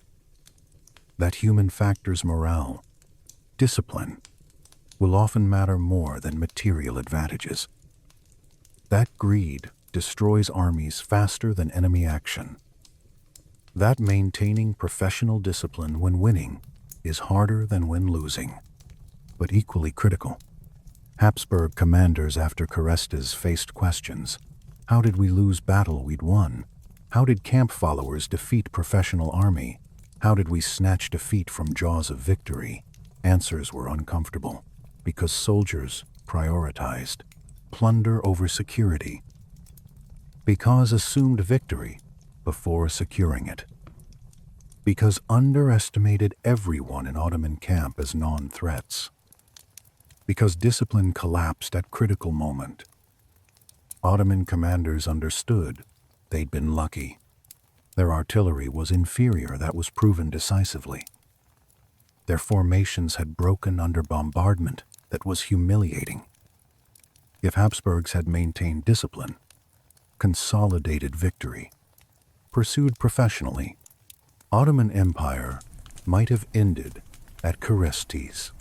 That human factors morale, discipline, will often matter more than material advantages. That greed destroys armies faster than enemy action. That maintaining professional discipline when winning is harder than when losing, but equally critical. Habsburg commanders after Keresztes faced questions. How did we lose battle we'd won? How did camp followers defeat professional army? How did we snatch defeat from jaws of victory? Answers were uncomfortable, because soldiers prioritized plunder over security, because assumed victory before securing it, because underestimated everyone in Ottoman camp as non-threats, because discipline collapsed at critical moment. Ottoman commanders understood they'd been lucky. Their artillery was inferior, that was proven decisively. Their formations had broken under bombardment that was humiliating. If Habsburgs had maintained discipline, consolidated victory, pursued professionally, Ottoman Empire might have ended at Keresztes.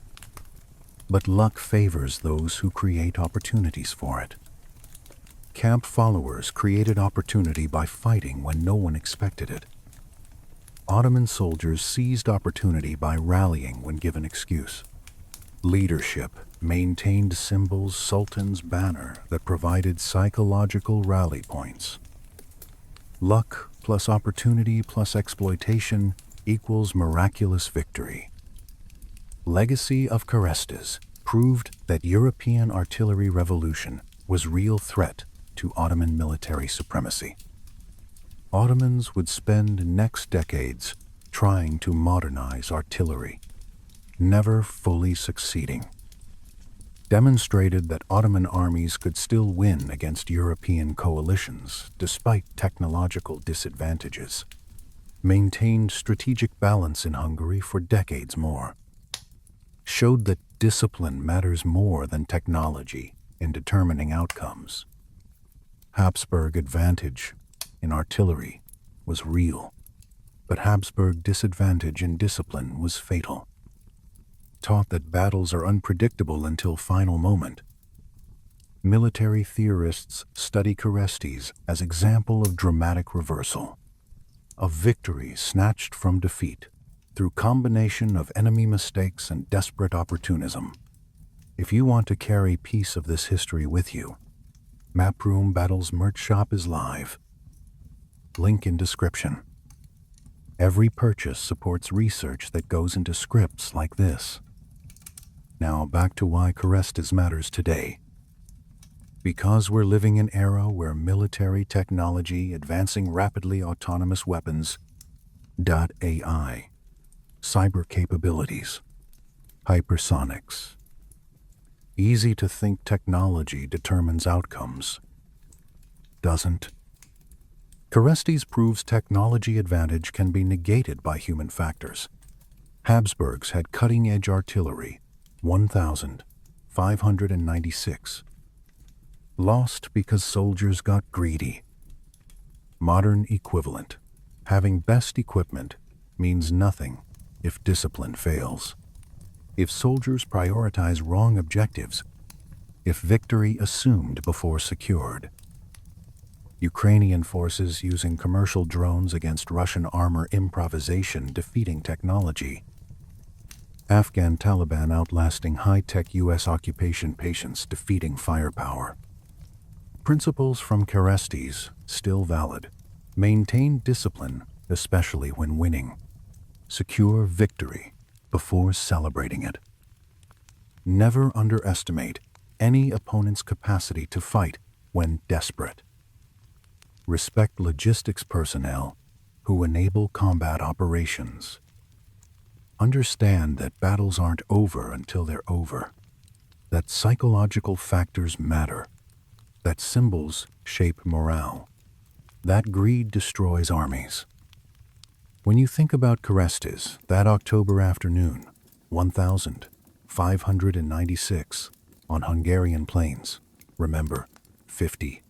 But luck favors those who create opportunities for it. Camp followers created opportunity by fighting when no one expected it. Ottoman soldiers seized opportunity by rallying when given excuse. Leadership maintained symbols, Sultan's banner that provided psychological rally points. Luck plus opportunity plus exploitation equals miraculous victory. Legacy of Keresztes proved that European artillery revolution was real threat to Ottoman military supremacy. Ottomans would spend next decades trying to modernize artillery, never fully succeeding. Demonstrated that Ottoman armies could still win against European coalitions despite technological disadvantages. Maintained strategic balance in Hungary for decades more. Showed that discipline matters more than technology in determining outcomes. Habsburg advantage in artillery was real, but Habsburg disadvantage in discipline was fatal. Taught that battles are unpredictable until final moment. Military theorists study Keresztes as example of dramatic reversal, of victory snatched from defeat through combination of enemy mistakes and desperate opportunism. If you want to carry piece of this history with you, Maproom Battles merch shop is live. Link in description. Every purchase supports research that goes into scripts like this. Now back to why Keresztes matters today. Because we're living in an era where military technology advancing rapidly, autonomous weapons, AI, cyber capabilities, hypersonics. Easy to think technology determines outcomes. Doesn't. Keresztes proves technology advantage can be negated by human factors. Habsburgs had cutting-edge artillery, 1,596. Lost because soldiers got greedy. Modern equivalent. Having best equipment means nothing if discipline fails. If soldiers prioritize wrong objectives, if victory assumed before secured. Ukrainian forces using commercial drones against Russian armor improvisation defeating technology. Afghan Taliban outlasting high-tech U.S. occupation patience defeating firepower. Principles from Keresztes still valid. Maintain discipline, especially when winning. Secure victory before celebrating it. Never underestimate any opponent's capacity to fight when desperate. Respect logistics personnel who enable combat operations. Understand that battles aren't over until they're over. That psychological factors matter. That symbols shape morale. That greed destroys armies. When you think about Keresztes, that October afternoon, 1596, on Hungarian plains, remember, 50,000.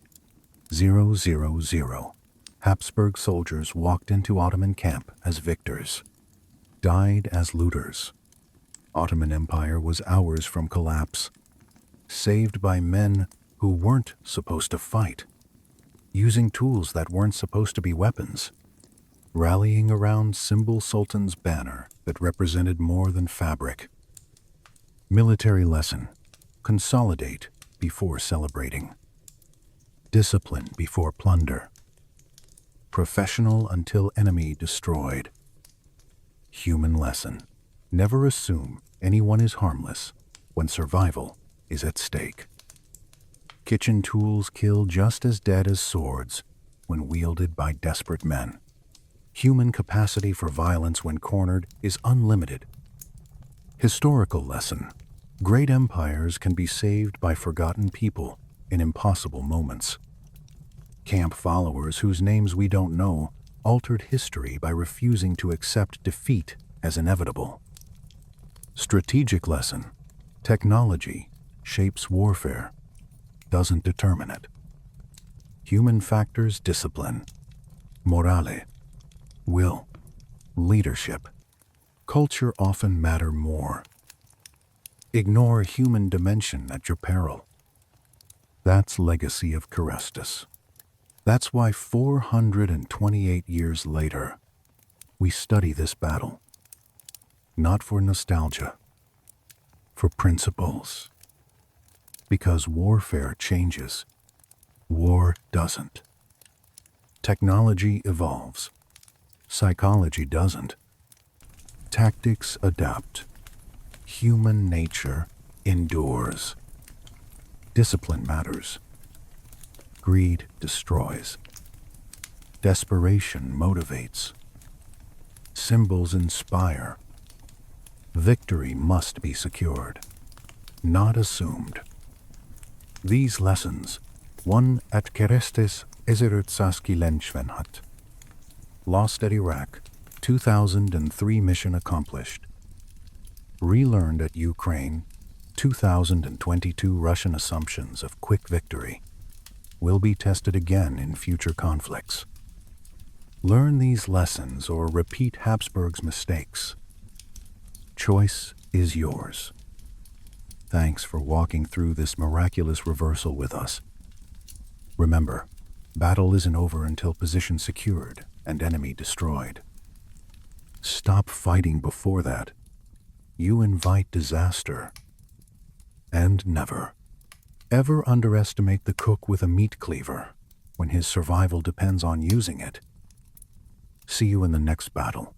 Habsburg soldiers walked into Ottoman camp as victors, died as looters. Ottoman Empire was hours from collapse, saved by men who weren't supposed to fight, using tools that weren't supposed to be weapons, rallying around symbol Sultan's banner that represented more than fabric. Military lesson: consolidate before celebrating. Discipline before plunder. Professional until enemy destroyed. Human lesson. Never assume anyone is harmless when survival is at stake. Kitchen tools kill just as dead as swords when wielded by desperate men. Human capacity for violence when cornered is unlimited. Historical lesson. Great empires can be saved by forgotten people in impossible moments. Camp followers whose names we don't know altered history by refusing to accept defeat as inevitable. Strategic lesson. Technology shapes warfare, doesn't determine it. Human factors discipline, morale, will, leadership, culture often matter more. Ignore human dimension at your peril. That's legacy of Keresztes. That's why 428 years later, we study this battle. Not for nostalgia, for principles. Because warfare changes, war doesn't. Technology evolves, psychology doesn't. Tactics adapt. Human nature endures. Discipline matters. Greed destroys. Desperation motivates. Symbols inspire. Victory must be secured, not assumed. These lessons, won at Keresztes 1990. Lost at Iraq, 2003 mission accomplished. Relearned at Ukraine, 2022 Russian assumptions of quick victory will be tested again in future conflicts. Learn these lessons or repeat Habsburg's mistakes. Choice is yours. Thanks for walking through this miraculous reversal with us. Remember, battle isn't over until position secured and enemy destroyed. Stop fighting before that. You invite disaster. And never, ever underestimate the cook with a meat cleaver when his survival depends on using it. See you in the next battle.